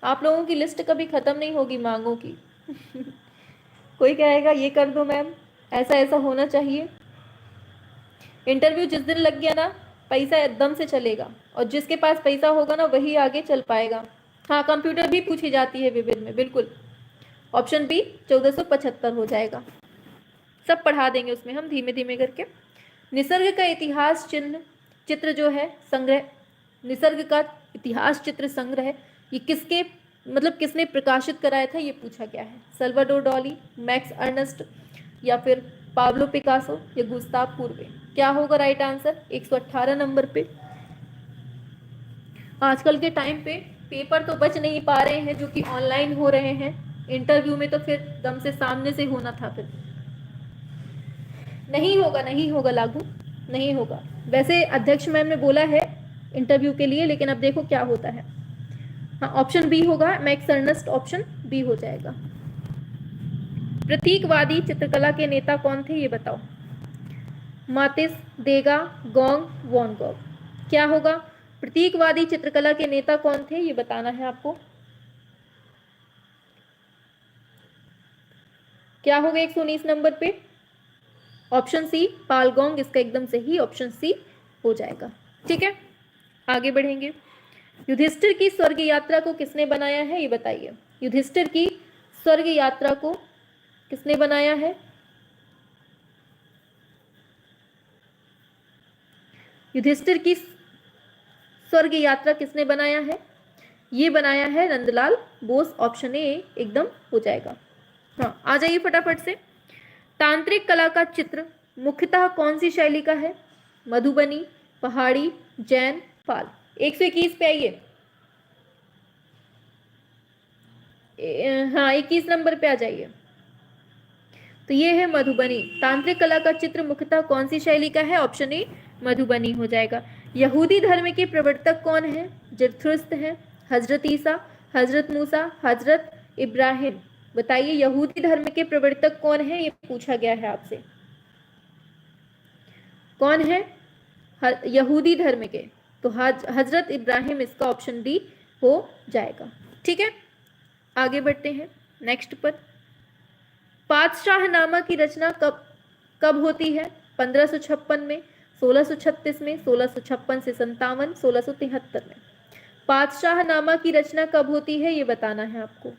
आप लोगों की लिस्ट कभी खत्म नहीं होगी मांगों की। कोई कहेगा ये कर दो मैम, ऐसा ऐसा होना चाहिए। इंटरव्यू जिस दिन लग गया ना, पैसा एकदम से चलेगा, और जिसके पास पैसा होगा ना वही आगे चल पाएगा। हाँ, कंप्यूटर भी पूछी जाती है विविध में, बिल्कुल। ऑप्शन बी 1475 हो जाएगा। सब पढ़ा देंगे उसमें हम धीमे धीमे करके। निसर्ग का इतिहास चिन्ह चित्र जो है संग्रह, निसर्ग का इतिहास चित्र संग्रह, ये किसके मतलब किसने प्रकाशित कराया था, ये पूछा गया है। सल्वाडोर डॉली, मैक्स अर्नस्ट, या फिर पाब्लो पिकासो, या गुस्ताव पूर्वे। क्या होगा राइट आंसर 118 नंबर पे। आजकल के टाइम पे पेपर तो बच नहीं पा रहे हैं जो कि ऑनलाइन हो रहे हैं। इंटरव्यू में तो फिर दम से सामने से होना था, फिर नहीं होगा, नहीं होगा लागू, नहीं होगा। वैसे अध्यक्ष मैम ने बोला है इंटरव्यू के लिए, लेकिन अब देखो क्या होता है। हाँ, ऑप्शन बी होगा, मैक्स अर्नस्ट, ऑप्शन बी हो जाएगा। प्रतीकवादी चित्रकला के नेता कौन थे, ये बताओ। मातिस, देगा, गोंग, वॉन गॉग। क्या होगा? प्रतीकवादी चित्रकला के नेता कौन थे, ये बताना है आपको। क्या होगा 119 नंबर पे? ऑप्शन सी पालगोंग, इसका एकदम सही ऑप्शन सी हो जाएगा। ठीक है, आगे बढ़ेंगे। युधिष्ठिर की स्वर्ग यात्रा को किसने बनाया है, ये बताइए। युधिष्ठिर की स्वर्ग यात्रा को किसने बनाया है? युधिष्ठिर की स्वर्ग यात्रा किसने बनाया है? ये बनाया है नंदलाल बोस, ऑप्शन ए एकदम हो जाएगा। हाँ, आ जाइए फटाफट से। तांत्रिक कला का चित्र मुख्यतः कौन सी शैली का है? मधुबनी, पहाड़ी, जैन, पाल। 121 पे आइए। हाँ, 21 नंबर पे आ जाइए। तो ये है मधुबनी। तांत्रिक कला का चित्र मुख्यतः कौन सी शैली का है? ऑप्शन ए मधुबनी हो जाएगा। यहूदी धर्म के प्रवर्तक कौन है? जरथुस्त्र है, हजरत ईसा, हजरत मूसा, हजरत इब्राहिम। बताइए यहूदी धर्म के प्रवर्तक कौन है, ये पूछा गया है आपसे। कौन है यहूदी धर्म के? तो हजरत इब्राहिम, इसका ऑप्शन डी हो जाएगा। ठीक है, आगे बढ़ते हैं नेक्स्ट पर। पातशाहनामा की रचना कब कब होती है? 1556 में, 1636 में, 1656 से 57, 1673 में। पातशाहनामा की रचना कब होती है, ये बताना है आपको।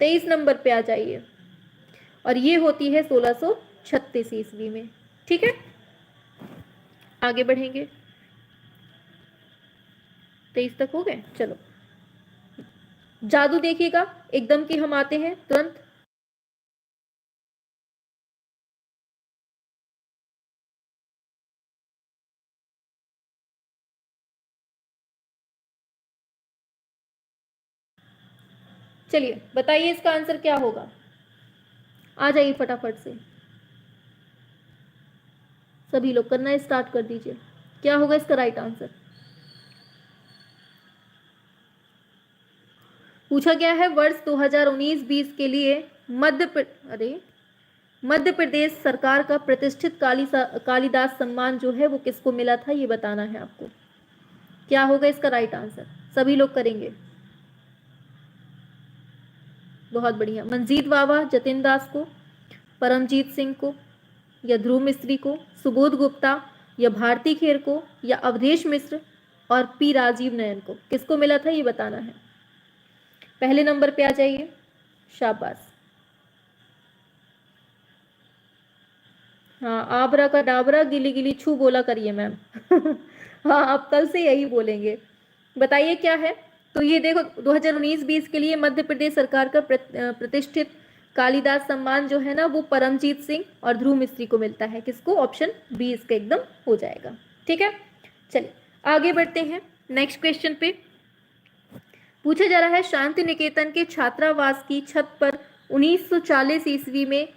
23 नंबर पे आ जाइए, और ये होती है 1636 ईस्वी में। ठीक है, आगे बढ़ेंगे। 23 तक हो गए, चलो। जादू देखिएगा, एकदम कि हम आते हैं तुरंत। चलिए बताइए इसका आंसर क्या होगा, आ जाइए फटाफट से। सभी लोग करना स्टार्ट कर दीजिए। क्या होगा इसका राइट आंसर? पूछा गया है वर्ष 2019-20 के लिए मध्य प्रदेश सरकार का प्रतिष्ठित कालिदास सम्मान जो है वो किसको मिला था, ये बताना है आपको। क्या होगा इसका राइट आंसर? सभी लोग करेंगे, बहुत बढ़िया। मंजीत बावा, जतिन दास को, परमजीत सिंह को, या ध्रुव मिस्त्री को, सुबोध गुप्ता या भारती खेर को, या अवधेश मिश्र और पी राजीव नयन को? किसको मिला था ये बताना है। पहले नंबर पे आ जाइए, शाबाश। हाँ, आबरा का डाबरा गिली गिली छू बोला करिए मैम। हाँ, आप कल से यही बोलेंगे। बताइए क्या है। तो ये देखो 2019-20 के लिए मध्य प्रदेश सरकार का प्रतिष्ठित कालिदास सम्मान जो है ना, वो परमजीत सिंह और ध्रुव मिस्त्री को मिलता है। किसको? ऑप्शन बी इसका एकदम हो जाएगा। ठीक है, चलिए आगे बढ़ते हैं नेक्स्ट क्वेश्चन पे। पूछा जा रहा है, शांति निकेतन के छात्रावास की छत पर 1940 ईस्वी में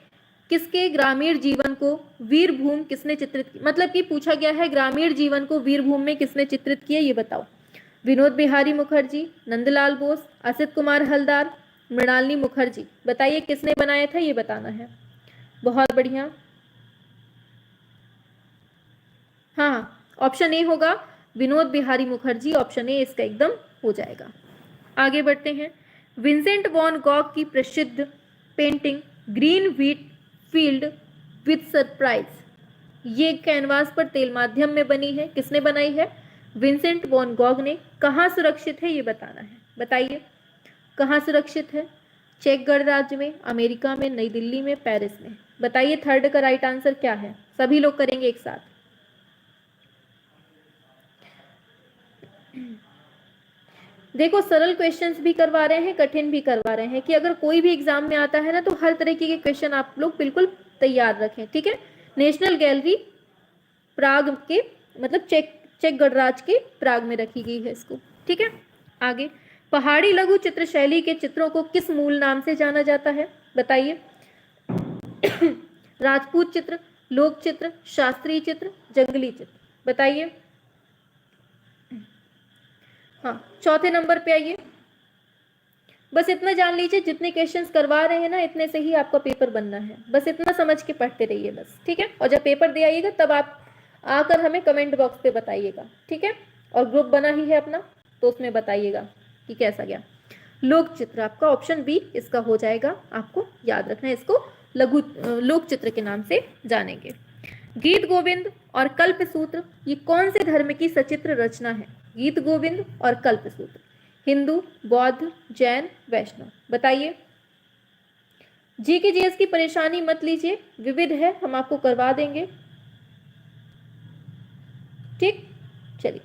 किसके ग्रामीण जीवन को वीरभूम किसने चित्रित किया? मतलब कि पूछा गया है ग्रामीण जीवन को वीरभूम में किसने चित्रित किया, ये बताओ। विनोद बिहारी मुखर्जी, नंदलाल बोस, असित कुमार हलदार, मृणालिनी मुखर्जी। बताइए किसने बनाया था, ये बताना है। बहुत बढ़िया। हाँ, ऑप्शन ए होगा विनोद बिहारी मुखर्जी, ऑप्शन ए इसका एकदम हो जाएगा। आगे बढ़ते हैं। विंसेंट वॉन गॉग की प्रसिद्ध painting green wheat field with surprise, ये कैनवास पर तेल माध्यम में बनी है। किसने बनाई है? विंसेंट वॉन गॉग ने। कहाँ सुरक्षित है ये बताना है। बताइए कहाँ सुरक्षित है? चेक गणराज्य में, अमेरिका में, नई दिल्ली में, पेरिस में? बताइए थर्ड का राइट आंसर क्या है। सभी लोग करेंगे एक साथ। देखो सरल क्वेश्चंस भी करवा रहे हैं, कठिन भी करवा रहे हैं, कि अगर कोई भी एग्जाम में आता है ना तो हर तरीके के क्वेश्चन आप लोग बिल्कुल तैयार रखें। ठीक है, नेशनल गैलरी प्राग के, मतलब चेक गणराज्य के प्राग में रखी गई है इसको। ठीक है, आगे। पहाड़ी लघु चित्र शैली के चित्रों को किस मूल नाम से जाना जाता है? बताइए। राजपूत चित्र, लोक चित्र, शास्त्रीय चित्र, जंगली चित्र? बताइए। हाँ, चौथे नंबर पे आइए। बस इतना जान लीजिए, जितने क्वेश्चंस करवा रहे हैं ना इतने से ही आपका पेपर बनना है। बस इतना समझ के पढ़ते रहिए बस। ठीक है, और जब पेपर दे आइएगा तब आप आकर हमें कमेंट बॉक्स पे बताइएगा। ठीक है, और ग्रुप बना ही है अपना तो उसमें बताइएगा कि कैसा गया। लोक चित्र आपका ऑप्शन बी इसका हो जाएगा। आपको याद रखना है, इसको लघु लोक चित्र के नाम से जानेंगे। गीत गोविंद और कल्पसूत्र ये कौन से धर्म की सचित्र रचना है? गीत गोविंद और कल्पसूत्र, हिंदू, बौद्ध, जैन, वैष्णव? बताइए। जीके जीएस की परेशानी मत लीजिए, विविध है, हम आपको करवा देंगे। ठीक, चलिए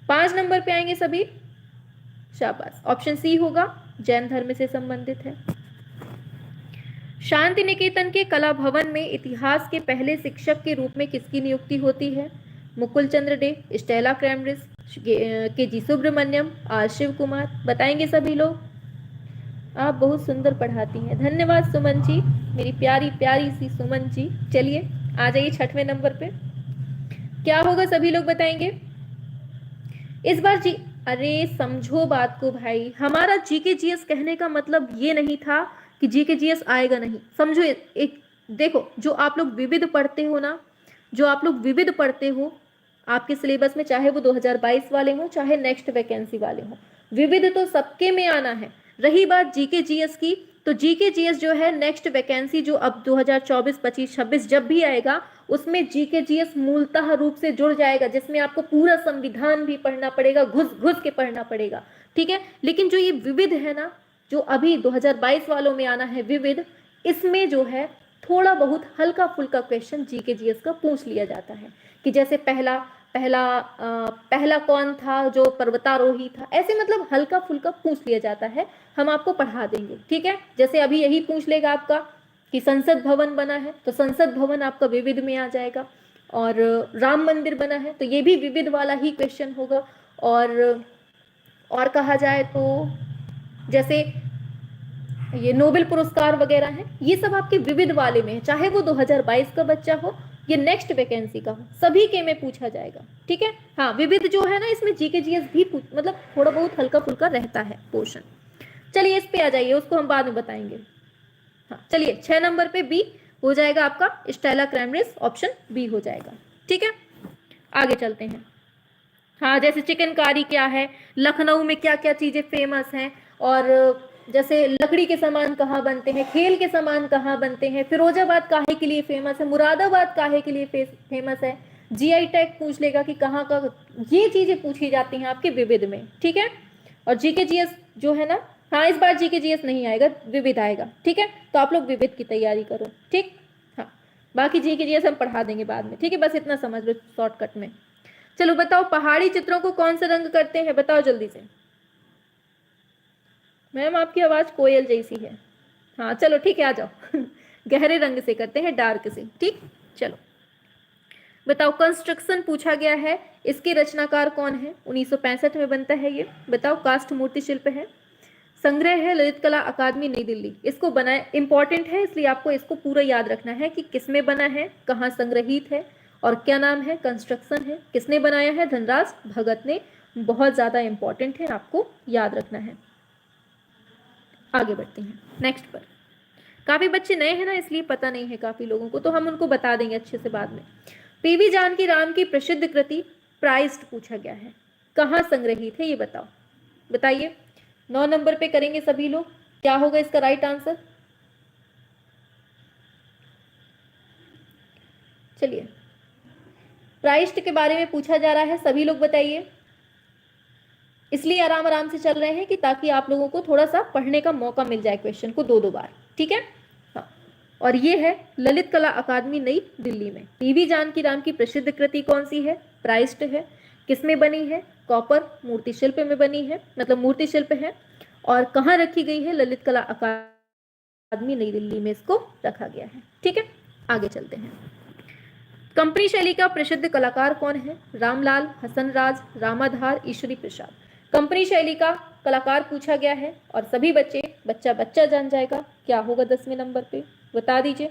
5 नंबर पे आएंगे सभी। शाबाश, ऑप्शन सी होगा, जैन धर्म से संबंधित है। शांति निकेतन के कला भवन में इतिहास के पहले शिक्षक के रूप में किसकी नियुक्ति होती है? मुकुल चंद्र डे, स्टेला क्रैमरिस, के जी सुब्रमण्यम, आर शिव कुमार? बताएंगे सभी लोग। आप बहुत सुंदर पढ़ाती हैं, धन्यवाद सुमन जी, मेरी प्यारी प्यारी सी सुमन जी। चलिए आ जाइए 6वें नंबर पे। क्या होगा सभी लोग बताएंगे इस बार जी। अरे समझो बात को भाई, हमारा जीके जीएस कहने का मतलब ये नहीं था कि जीके जीएस आएगा नहीं। समझो एक देखो, जो आप लोग विविध पढ़ते हो ना, जो आप लोग विविध पढ़ते हो आपके सिलेबस में, चाहे वो 2022 वाले हो चाहे नेक्स्ट वैकेंसी वाले हो, विविध तो सबके में आना है। रही बात जीके जीएस की, तो जीके जीएस जो है नेक्स्ट वैकेंसी जो अब 2024, 25, 26 जब भी आएगा उसमें जीके जीएस मूलतः रूप से जुड़ जाएगा, जिसमें आपको पूरा संविधान भी पढ़ना पड़ेगा, घुस घुस के पढ़ना पड़ेगा। ठीक है, लेकिन जो ये विविध है ना, जो अभी 2022 वालों में आना है विविध, इसमें जो है थोड़ा बहुत हल्का फुल्का क्वेश्चन जीके जीएस का पूछ लिया जाता है, कि जैसे पहला कौन था जो पर्वतारोही था, ऐसे मतलब हल्का फुल्का पूछ लिया जाता है। हम आपको पढ़ा देंगे। ठीक है, जैसे अभी यही पूछ लेगा आपका कि संसद भवन बना है तो संसद भवन आपका विविध में आ जाएगा, और राम मंदिर बना है तो ये भी विविध वाला ही क्वेश्चन होगा। और कहा जाए तो जैसे ये नोबेल पुरस्कार वगैरह हैं, ये सब आपके विविध वाले में है, चाहे वो 2022 का बच्चा हो ये नेक्स्ट वैकेंसी का हो, सभी के में पूछा जाएगा। ठीक है, हाँ विविध जो है ना इसमें जीके जीएस भी मतलब थोड़ा बहुत हल्का फुल्का रहता है पोर्शन। चलिए इस पे आ जाइए, उसको हम बाद में बताएंगे। हाँ चलिए 6 नंबर पे बी हो जाएगा आपका, स्टेला क्रैमरिस, ऑप्शन बी हो जाएगा। ठीक है, आगे चलते हैं। हाँ जैसे चिकनकारी क्या है, लखनऊ में क्या क्या चीजें फेमस हैं, और जैसे लकड़ी के सामान कहाँ बनते हैं, खेल के सामान कहाँ बनते हैं, फिरोजाबाद काहे के लिए फेमस है, मुरादाबाद काहे के लिए फेमस है, जीआई टैग पूछ लेगा कि कहाँ का, ये चीजें पूछी जाती हैं आपके विविध में, ठीक है। और जीके जीएस जो है ना, हाँ इस बार जीके जीएस नहीं आएगा, विविध आएगा, ठीक है। तो आप लोग विविध की तैयारी करो, ठीक। हाँ बाकी जीके जीएस हम पढ़ा देंगे बाद में, ठीक है, बस इतना समझ लो शॉर्टकट में। चलो बताओ, पहाड़ी चित्रों को कौन सा रंग करते हैं, बताओ जल्दी से। मैम आपकी आवाज कोयल जैसी है। हाँ चलो ठीक है, आ जाओ गहरे रंग से करते हैं, डार्क से, ठीक। चलो बताओ, कंस्ट्रक्शन पूछा गया है, इसके रचनाकार कौन है, 1965 में बनता है ये, बताओ। काष्ठ मूर्ति शिल्प है, संग्रह है ललित कला अकादमी नई दिल्ली, इसको बनाए, इंपॉर्टेंट है इसलिए आपको इसको पूरा याद रखना है कि किसमें बना है, कहाँ संग्रहित है और क्या नाम है, कंस्ट्रक्शन है, किसने बनाया है, धनराज भगत ने। बहुत ज्यादा इंपॉर्टेंट है, आपको याद रखना है। आगे बढ़ते हैं नेक्स्ट पर। काफी बच्चे नए हैं ना, इसलिए पता नहीं है काफी लोगों को, तो हम उनको बता देंगे अच्छे से बाद में। पीवी जानकी राम की प्रसिद्ध कृति प्राइज्ड पूछा गया है, कहाँ संग्रहित है ये बताओ, बताइए। 9 नंबर पे करेंगे सभी लोग, क्या होगा इसका राइट आंसर। चलिए, प्राइज्ड के बारे में पूछा जा रहा है, सभी लोग बताइए। इसलिए आराम आराम से चल रहे हैं कि ताकि आप लोगों को थोड़ा सा पढ़ने का मौका मिल जाए क्वेश्चन को 2-2 बार, ठीक है। हाँ, और ये है ललित कला अकादमी नई दिल्ली में। पीवी जानकी राम की प्रसिद्ध कृति कौन सी है, प्राइज्ड है, किसमें बनी है, कॉपर मूर्ति शिल्प में बनी है, मतलब मूर्ति शिल्प है, और कहाँ रखी गई है, ललित कला अकादमी नई दिल्ली में इसको रखा गया है, ठीक है। आगे चलते हैं। कंपनी शैली का प्रसिद्ध कलाकार कौन है, रामलाल, हसनराज, रामाधार, ईश्वरी प्रसाद। कंपनी शैली का कलाकार पूछा गया है और सभी बच्चा जान जाएगा क्या होगा 10वें नंबर पे, बता दीजिए।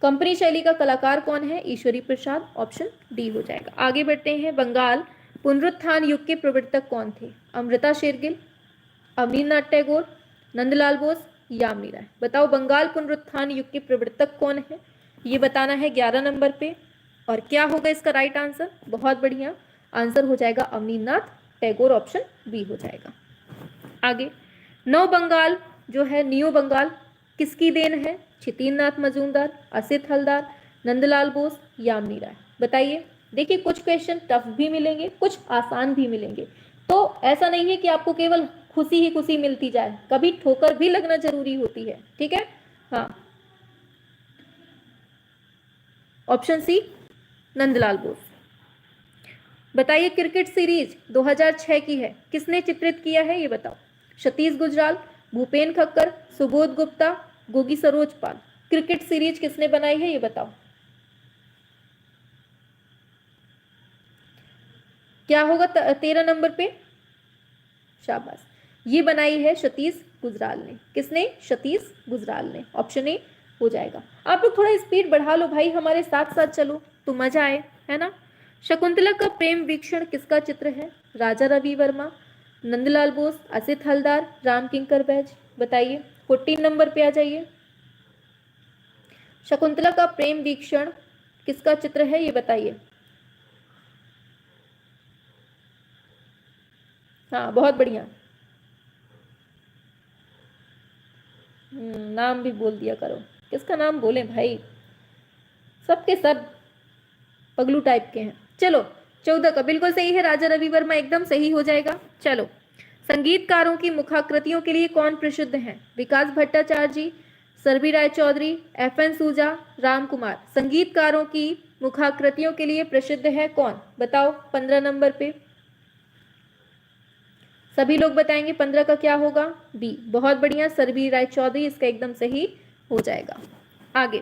कंपनी शैली का कलाकार कौन है, ईश्वरी प्रसाद, ऑप्शन डी हो जाएगा। आगे बढ़ते हैं। बंगाल पुनरुत्थान युग के प्रवर्तक कौन थे, अमृता शेरगिल, अमीरनाथ टैगोर, नंदलाल बोस, यामिनी राय। बताओ बंगाल पुनरुत्थान युग के प्रवर्तक कौन है, ये बताना है 11 नंबर पे। और क्या होगा इसका राइट आंसर, बहुत बढ़िया, आंसर हो जाएगा अमीरनाथ टैगोर, ऑप्शन बी हो जाएगा। आगे, नव बंगाल जो है, न्यू बंगाल किसकी देन है, छितिन मजूमदार, असित हलदार, नंदलाल बोस, यामिनी राय। बताइए। देखिए कुछ क्वेश्चन टफ भी मिलेंगे, कुछ आसान भी मिलेंगे, तो ऐसा नहीं है कि आपको केवल खुशी ही खुशी मिलती जाए, कभी ठोकर भी लगना जरूरी होती है, ठीक है। हाँ, ऑप्शन सी नंदलाल बोस। बताइए, क्रिकेट सीरीज 2006 की है, किसने चित्रित किया है ये बताओ, सतीश गुजराल, भूपेन खक्कर, सुबोध गुप्ता, गोगी सरोज पाल। क्रिकेट सीरीज किसने बनाई है ये बताओ। क्या होगा 13 नंबर पे, शाबाश, ये बनाई है सतीश गुजराल ने। किसने, सतीश गुजराल ने, ऑप्शन ए हो जाएगा। आप लोग थोड़ा स्पीड बढ़ा लो भाई, हमारे साथ साथ चलो तो मजा आए, है ना। शकुंतला का प्रेम वीक्षण किसका चित्र है, राजा रवि वर्मा, नंदलाल बोस, असित हलदार, राम किंकर बैज। बताइए, 14 नंबर पे आ जाइए। शकुंतला का प्रेम वीक्षण किसका चित्र है ये बताइए। हाँ बहुत बढ़िया, नाम भी बोल दिया करो, किसका नाम बोले भाई, सबके सब पगलू टाइप के हैं। चलो 14 का बिल्कुल सही है, राजा रवि वर्मा एकदम सही हो जाएगा। चलो, संगीतकारों की मुखाकृतियों के लिए कौन प्रसिद्ध हैं, विकास भट्टाचार्य जी, सरबी राय चौधरी, FN सूजा, राम कुमार। संगीतकारों की मुखाकृतियों के लिए प्रसिद्ध है कौन, बताओ 15 नंबर पे। सभी लोग बताएंगे 15 का क्या होगा, बी, बहुत बढ़िया, सरबी राय चौधरी इसका एकदम सही हो जाएगा। आगे,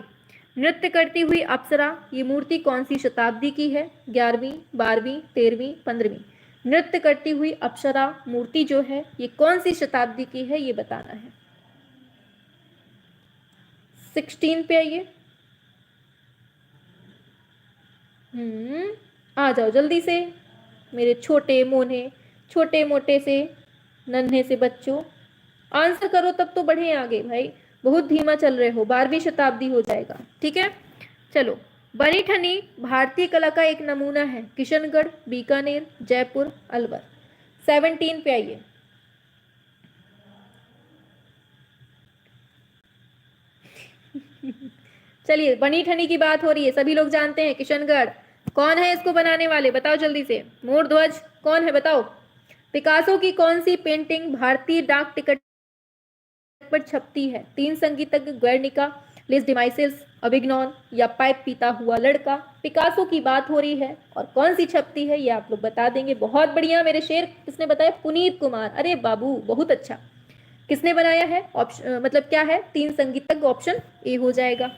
नृत्य करती हुई अप्सरा, ये मूर्ति कौन सी शताब्दी की है, 11वीं, 12वीं, 13वीं, 15वीं। नृत्य करती हुई अप्सरा मूर्ति जो है ये कौन सी शताब्दी की है ये बताना है। 16 पे आइए। आ जाओ जल्दी से मेरे छोटे मोने, छोटे मोटे से नन्हे से बच्चों, आंसर करो तब तो बढ़े आगे भाई, बहुत धीमा चल रहे हो, 12वीं शताब्दी हो जाएगा, ठीक है। चलो, बनी ठनी भारतीय कला का एक नमूना है, किशनगढ़, बीकानेर, जयपुर, अलवर। 17 पे आइए। चलिए, बनी ठनी की बात हो रही है, सभी लोग जानते हैं किशनगढ़। कौन है इसको बनाने वाले, बताओ जल्दी से। मोर ध्वज कौन है, बताओ। पिकासो की कौन सी पेंटिंग भारतीय डाक टिकट पर छपती है? तीन संगीतज्ञ, गुएर्निका, लिज डिमाइसिस, अविग्नॉन या पाइप पीता हुआ लड़का। पिकासो की बात हो रही है और कौन सी छपती है ये आप लोग बता देंगे। बहुत बढ़िया मेरे शेर, किसने बताया? पुनीत कुमार। अरे बाबू बहुत अच्छा। किसने बनाया है? ऑप्शन मतलब क्या है? तीन संगीतज्ञ, ऑप्शन ए हो जाएगा।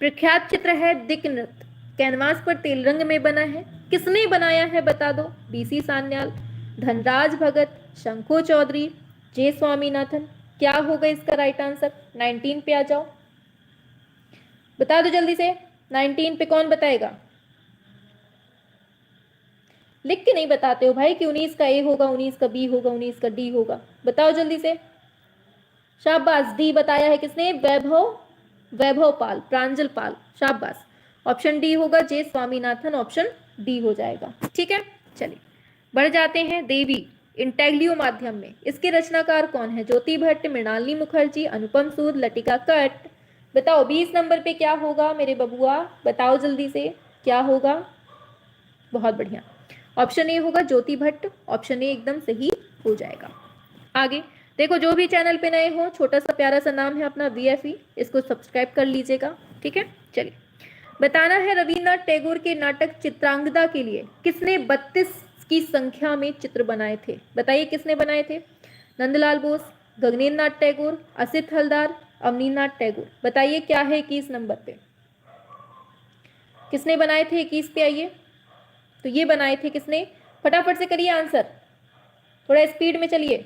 प्रख्यात चित्र है दिक नृत्य, कैनवास पर तेल रंग में बना है, किसने बनाया है बता दो। बीसी सान्याल, धनराज भगत, शंको चौधरी, जे स्वामीनाथन। क्या होगा इसका राइट आंसर? 19 पे आ जाओ, बता दो जल्दी से। 19 पे कौन बताएगा? लिख के नहीं बताते हो भाई कि 19 का ए होगा, 19 का बी होगा, 19 का डी होगा। बताओ जल्दी से। शाबाश, डी बताया है किसने? वैभव, वैभव पाल, प्रांजल पाल। शाबाश, ऑप्शन डी होगा, जे स्वामीनाथन। ऑप्शन डी हो जाएगा। ठीक है, चलिए बढ़ जाते हैं। देवी इंटेग्लियो माध्यम में, इसके रचनाकार कौन है? ज्योति भट्ट, मृणालिनी मुखर्जी, अनुपम सूद, लतिका कट। बताओ 20 नंबर पे क्या होगा मेरे बबुआ, बताओ जल्दी से क्या होगा। बहुत बढ़िया, ऑप्शन ए होगा ज्योति भट्ट। ऑप्शन ए एकदम सही हो जाएगा। आगे देखो, जो भी चैनल पे नए हो, छोटा सा प्यारा सा नाम है अपना VFE, इसको सब्सक्राइब कर लीजिएगा। ठीक है, चलिए बताना है रविन्द्रनाथ टैगोर के नाटक चित्रांगदा के लिए किसने 32 की संख्या में चित्र बनाए थे? बताइए किसने बनाए थे? नंदलाल बोस, गगनेन्द्र नाथ टैगोर, असित हलदार, अवनीनाथ टैगोर। बताइए क्या है 21 नंबर पे, किसने बनाए थे? 21 पे आइए। तो ये बनाए थे किसने? फटाफट से करिए आंसर, थोड़ा स्पीड में चलिए।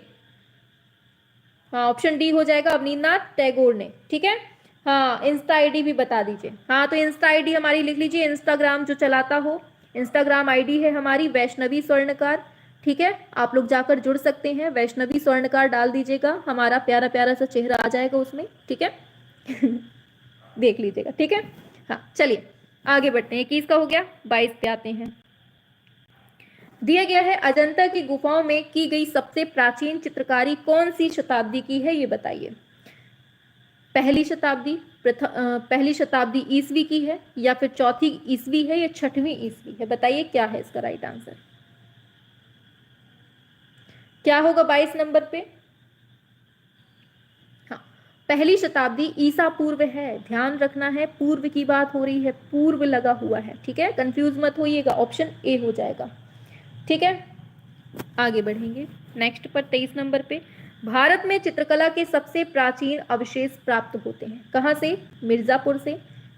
हाँ, ऑप्शन डी हो जाएगा, अवनीन्द्रनाथ टैगोर ने। ठीक है, हाँ इंस्टा आईडी भी बता दीजिए। हाँ तो इंस्टा आईडी हमारी लिख लीजिए, इंस्टाग्राम जो चलाता हो, इंस्टाग्राम आईडी है हमारी वैष्णवी स्वर्णकार। ठीक है, आप लोग जाकर जुड़ सकते हैं, वैष्णवी स्वर्णकार डाल दीजिएगा, हमारा प्यारा प्यारा सा चेहरा आ जाएगा उसमें। ठीक है देख लीजिएगा। ठीक है, हाँ चलिए आगे बढ़ते हैं। 21 का हो गया, 22 पे आते हैं। दिया गया है अजंता की गुफाओं में की गई सबसे प्राचीन चित्रकारी कौन सी शताब्दी की है, ये बताइए। पहली शताब्दी, पहली शताब्दी ईसवी की है, या फिर चौथी ईसवी है, या छठवीं ईसवी है? बताइए क्या है इसका राइट आंसर, क्या होगा 22 नंबर पे? हाँ, पहली शताब्दी ईसा पूर्व है, ध्यान रखना है, पूर्व की बात हो रही है, पूर्व लगा हुआ है। ठीक है, कंफ्यूज मत होइएगा, ऑप्शन ए हो जाएगा। ठीक है, आगे बढ़ेंगे नेक्स्ट पर। 23 नंबर पे, भारत में चित्रकला के सबसे प्राचीन अवशेष प्राप्त होते हैं कहाँ से? मिर्जापुर से,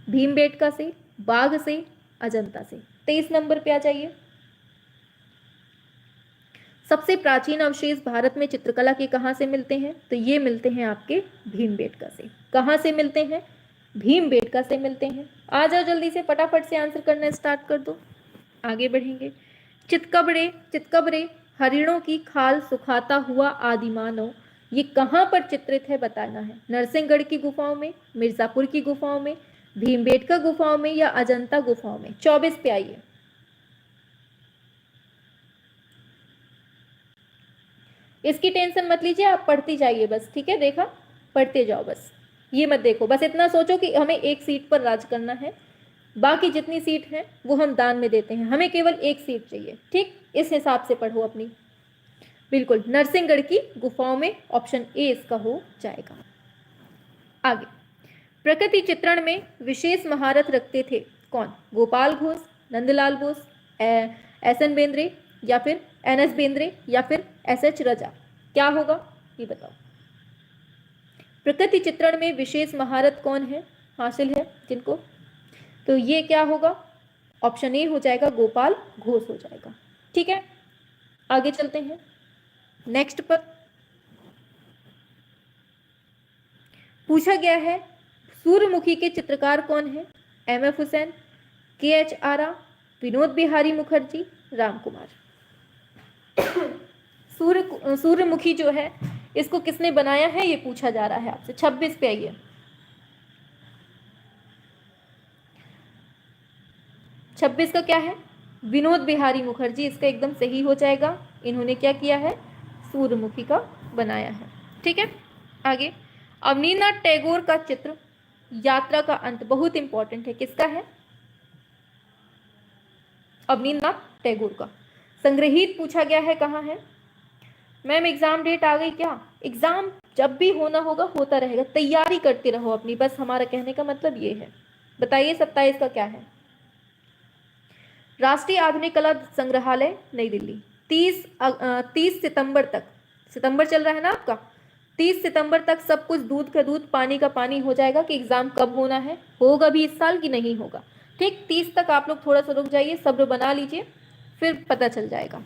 भीमबेटका से, बाघ से, अजंता से। 23 नंबर पे आ जाइए। सबसे प्राचीन अवशेष भारत में चित्रकला के कहाँ से मिलते हैं? तो ये मिलते हैं आपके भीमबेटका से। कहाँ से मिलते हैं? भीमबेटका से मिलते हैं। आ जाओ जल्दी से, फटाफट से आंसर करना स्टार्ट कर दो। आगे बढ़ेंगे। चितकबरे, चितकबरे हरिणों की खाल सुखाता हुआ आदिमानव, ये कहाँ पर चित्रित है बताना है। नरसिंहगढ़ की गुफाओं में, मिर्जापुर की गुफाओं में, भीमबेटका गुफाओं में, या अजंता गुफाओं में? 24 पे आइए। इसकी टेंशन मत लीजिए, आप पढ़ती जाइए बस। ठीक है, देखा, पढ़ते जाओ बस, ये मत देखो, बस इतना सोचो कि हमें एक सीट पर राज करना है, बाकी जितनी सीट है वो हम दान में देते हैं, हमें केवल एक सीट चाहिए। ठीक, इस हिसाब से पढ़ो अपनी। बिल्कुल, नरसिंहगढ़ की गुफाओं में, ऑप्शन ए इसका हो जाएगा। आगे, प्रकृति चित्रण में विशेष महारत रखते थे कौन? गोपाल घोष, नंदलाल बोस, SN बेंद्रे, या फिर NS बेंद्रे, या फिर SH रजा। क्या होगा ये बताओ। प्रकृति चित्रण में विशेष महारत कौन है हासिल है जिनको? तो ये क्या होगा? ऑप्शन ए हो जाएगा, गोपाल घोष हो जाएगा। ठीक है, आगे चलते हैं नेक्स्ट पर। पूछा गया है सूर्यमुखी के चित्रकार कौन है? MF हुसैन, KH आरा, विनोद बिहारी मुखर्जी, राम कुमार। सूर्यमुखी जो है इसको किसने बनाया है ये पूछा जा रहा है आपसे। 26 पे आइए। 26 का क्या है? विनोद बिहारी मुखर्जी, इसका एकदम सही हो जाएगा। इन्होंने क्या किया है? सूर्यमुखी का बनाया है। ठीक है, आगे, अवनीन्द्रनाथ टैगोर का चित्र यात्रा का अंत बहुत इंपॉर्टेंट है, किसका है? अवनींद्रनाथ टैगोर का। संग्रहित पूछा गया है, कहाँ है? मैम एग्जाम डेट आ गई क्या? एग्जाम जब भी होना होगा होता रहेगा, तैयारी करते रहो अपनी, बस हमारा कहने का मतलब ये है। बताइए 27 का क्या है? राष्ट्रीय आधुनिक कला संग्रहालय नई दिल्ली। 30 सितंबर तक, सितंबर चल रहा है ना आपका, 30 सितंबर तक सब कुछ दूध का दूध पानी का पानी हो जाएगा कि एग्जाम कब होना है, होगा भी इस साल की नहीं होगा। ठीक, 30 तक आप लोग थोड़ा सा रुक जाइए, सब्र बना लीजिए, फिर पता चल जाएगा।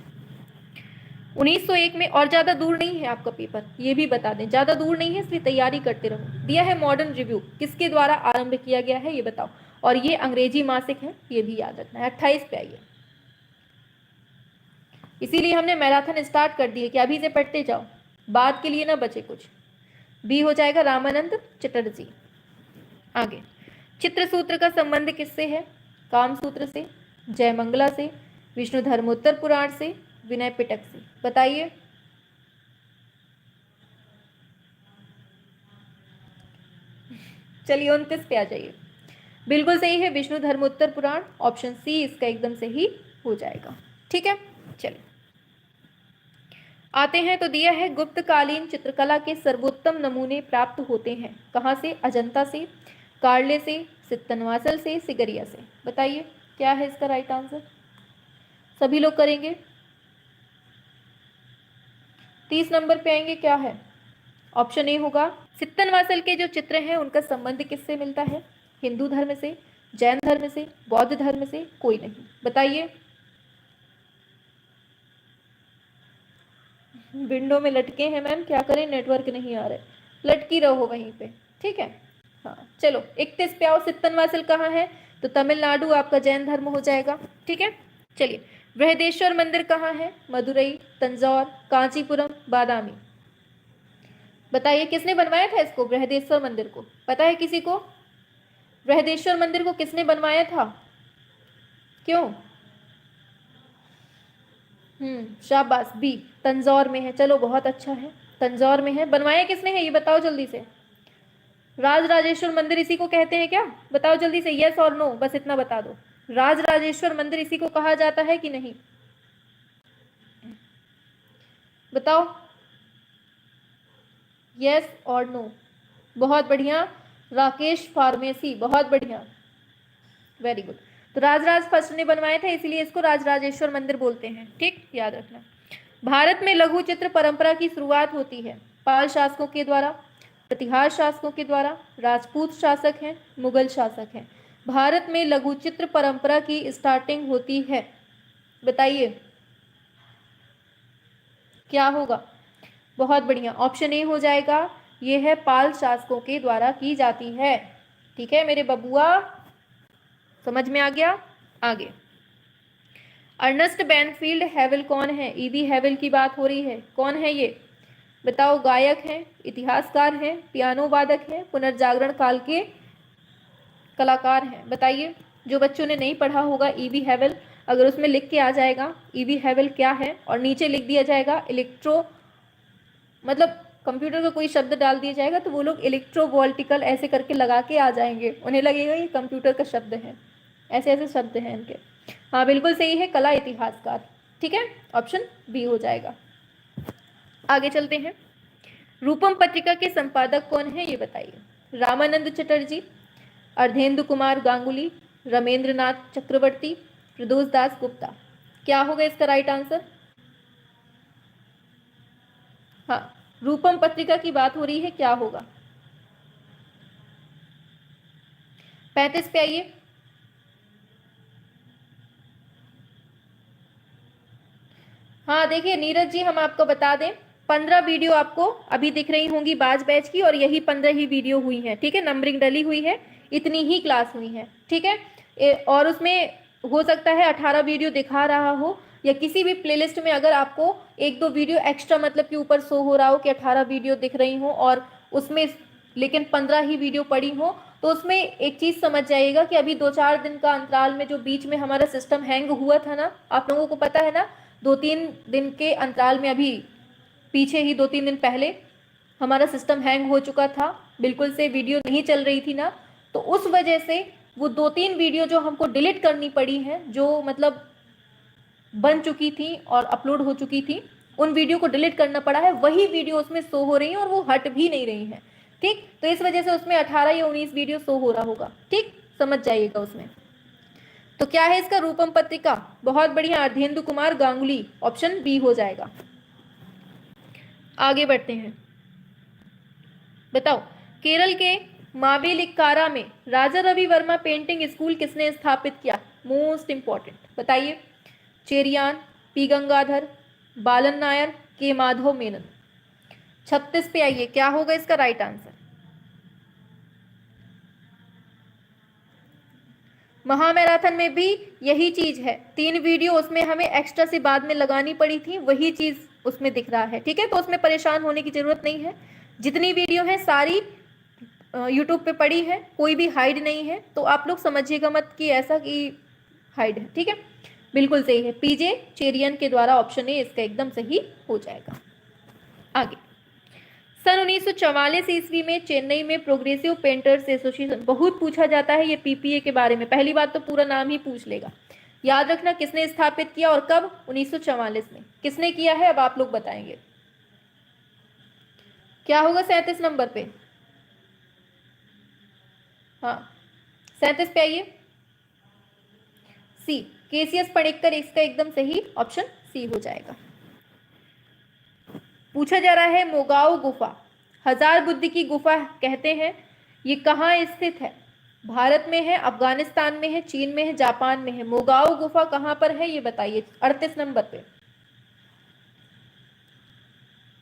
1901 में, और ज्यादा दूर नहीं है आपका पेपर, ये भी बता दें, ज्यादा दूर नहीं है, इसलिए तैयारी करते रहो। दिया है मॉडर्न रिव्यू, किसके द्वारा आरंभ किया गया है ये बताओ, और ये अंग्रेजी मासिक है, ये भी याद रखना है। 28 पे आइए। इसीलिए हमने मैराथन स्टार्ट कर दी है कि अभी से पढ़ते जाओ, बाद के लिए ना बचे कुछ। बी हो जाएगा रामानंद चटर्जी। आगे, चित्र सूत्र का संबंध किससे है? काम सूत्र से, जयमंगला से, विष्णु धर्मोत्तर पुराण से, विनय पिटक से। बताइए। चलिए 29 पे आ जाइए। बिल्कुल सही है, विष्णु धर्मोत्तर पुराण, ऑप्शन सी इसका एकदम सही हो जाएगा। ठीक है, चलिए आते हैं। तो दिया है गुप्तकालीन चित्रकला के सर्वोत्तम नमूने प्राप्त होते हैं कहाँ से? अजंता से, कार्ले से, सित्तनवासल से, सिगरिया से। बताइए क्या है इसका राइट आंसर? सभी लोग करेंगे। 30 नंबर पे आएंगे, क्या है? ऑप्शन ए होगा। सित्तनवासल के जो चित्र हैं उनका संबंध किससे मिलता है? हिंदू धर्म से, जैन धर्म से, बौद्ध धर्म से, कोई नहीं। बताइए। विंडो में लटके हैं मैम, क्या करें, नेटवर्क नहीं आ रहे, लटकी रहो वहीं पे। ठीक है, हाँ चलो 31 पे आओ। सित्तनवासल कहाँ है? तो तमिलनाडु, आपका जैन धर्म हो जाएगा। ठीक है, चलिए बृहदेश्वर मंदिर कहाँ है? मदुरई, तंजौर, कांचीपुरम, बादामी। बताइए किसने बनवाया था इसको, बृहदेश्वर मंदिर को? पता है किसी को? बृहदेश्वर मंदिर को किसने बनवाया था? क्यों? शाबाश, बी तंजौर में है। चलो बहुत अच्छा है, तंजौर में है। बनवाया किसने है ये बताओ जल्दी से। राज राजेश्वर मंदिर इसी को कहते हैं क्या? बताओ जल्दी से, यस और नो, बस इतना बता दो। राज राजेश्वर मंदिर इसी को कहा जाता है कि नहीं? बताओ यस और नो। बहुत बढ़िया राकेश फार्मेसी, बहुत बढ़िया, वेरी गुड। तो राजराज फर्स्ट ने बनवाए थे, इसीलिए इसको राजराजेश्वर मंदिर बोलते हैं। ठीक, याद रखना। भारत में लघु चित्र परंपरा की शुरुआत होती है पाल शासकों के द्वारा, प्रतिहार शासकों के द्वारा, राजपूत शासक हैं, मुगल शासक हैं। भारत में लघु चित्र परंपरा की स्टार्टिंग होती है, बताइए क्या होगा? बहुत बढ़िया, ऑप्शन ए हो जाएगा, ये है पाल शासकों के द्वारा की जाती है। ठीक है मेरे बबुआ, समझ में आ गया? आगे, अर्नेस्ट बेनफील्ड हैवेल कौन है? ईबी हैवेल की बात हो रही है, कौन है ये बताओ? गायक हैं, इतिहासकार हैं, पियानो वादक हैं, पुनर्जागरण काल के कलाकार हैं। बताइए, जो बच्चों ने नहीं पढ़ा होगा ईबी हैवेल, अगर उसमें लिख के आ जाएगा ईबी हैवेल क्या है और नीचे लिख दिया जाएगा इलेक्ट्रो, मतलब कंप्यूटर का कोई शब्द डाल दिया जाएगा तो वो लोग इलेक्ट्रोवोल्टिकल ऐसे करके लगा के आ जाएंगे, उन्हें लगेगा ये कंप्यूटर का शब्द है। ऐसे ऐसे शब्द हैं इनके। हाँ बिल्कुल सही है, कला इतिहासकार। ठीक है, ऑप्शन बी हो जाएगा। आगे चलते हैं। रूपम पत्रिका के संपादक कौन है ये बताइए? रामानंद चटर्जी, अर्धेंदु कुमार गांगुली, रमेंद्रनाथ चक्रवर्ती, प्रदोष दास गुप्ता। क्या होगा इसका राइट आंसर? हाँ, रूपम पत्रिका की बात हो रही है, क्या होगा? 35 पे आइए। हाँ देखिए नीरज जी, हम आपको बता दें 15 वीडियो आपको अभी दिख रही होंगी बाज बैच की, और यही 15 ही वीडियो हुई है। ठीक है, नंबरिंग डली हुई है, इतनी ही क्लास हुई है। ठीक है, और उसमें हो सकता है 18 वीडियो दिखा रहा हो, या किसी भी प्लेलिस्ट में अगर आपको एक दो वीडियो एक्स्ट्रा मतलब कि ऊपर शो हो रहा हो कि 18 वीडियो दिख रही हो और उसमें लेकिन 15 ही वीडियो पड़ी हो, तो उसमें एक चीज़ समझ जाइएगा कि अभी 2-4 दिन का अंतराल में जो बीच में हमारा सिस्टम हैंग हुआ था ना, आप लोगों को पता है ना, 2-3 दिन के अंतराल में, अभी पीछे ही 2-3 दिन पहले हमारा सिस्टम हैंग हो चुका था, बिल्कुल से वीडियो नहीं चल रही थी ना, तो उस वजह से वो 2-3 वीडियो जो हमको डिलीट करनी पड़ी हैं, जो मतलब बन चुकी थी और अपलोड हो चुकी थी, उन वीडियो को डिलीट करना पड़ा है। वही वीडियो उसमें शो हो रही है और वो हट भी नहीं रही है। ठीक, तो इस वजह से उसमें 18 या 19 वीडियो शो हो रहा होगा। ठीक, समझ जाइएगा उसमें। तो क्या है इसका? रूपम पत्रिका। बहुत बढ़िया, अर्धेंदु कुमार गांगुली, ऑप्शन बी हो जाएगा। आगे बढ़ते हैं। बताओ, केरल के मावेलिक्कारा में राजा रवि वर्मा पेंटिंग स्कूल किसने स्थापित किया? मोस्ट इंपॉर्टेंट, बताइए। चेरियान, पी गंगाधर, बालन नायर, के माधव मेनन। 36 पे आइए, क्या होगा इसका राइट आंसर? महामैराथन में भी यही चीज है, 3 वीडियो उसमें हमें एक्स्ट्रा से बाद में लगानी पड़ी थी, वही चीज उसमें दिख रहा है। ठीक है, तो उसमें परेशान होने की जरूरत नहीं है। जितनी वीडियो है सारी यूट्यूब पे पड़ी है, कोई भी हाइड नहीं है। तो आप लोग समझिएगा मत कि ऐसा कि हाइड है। ठीक है, बिल्कुल सही है, पीजे चेरियन के द्वारा, ऑप्शन ए इसका एकदम सही हो जाएगा। आगे, सन 1944 ईस्वी में चेन्नई में प्रोग्रेसिव पेंटर्स एसोसिएशन, बहुत पूछा जाता है ये पीपीए के बारे में। पहली बात तो पूरा नाम ही पूछ लेगा, याद रखना किसने स्थापित किया और कब? 1944 में। किसने किया है अब आप लोग बताएंगे। क्या होगा 37 नंबर पे? हाँ, 37 पे आइए। सी, केसीएस पणिक्कर, इसका एकदम सही, ऑप्शन सी हो जाएगा। पूछा जा रहा है मोगाओ गुफा, हजार बुद्ध की गुफा कहते हैं, ये कहाँ स्थित है? भारत में है, अफगानिस्तान में है, चीन में है, जापान में है। मोगाओ गुफा कहाँ पर है ये बताइए, 38 नंबर पे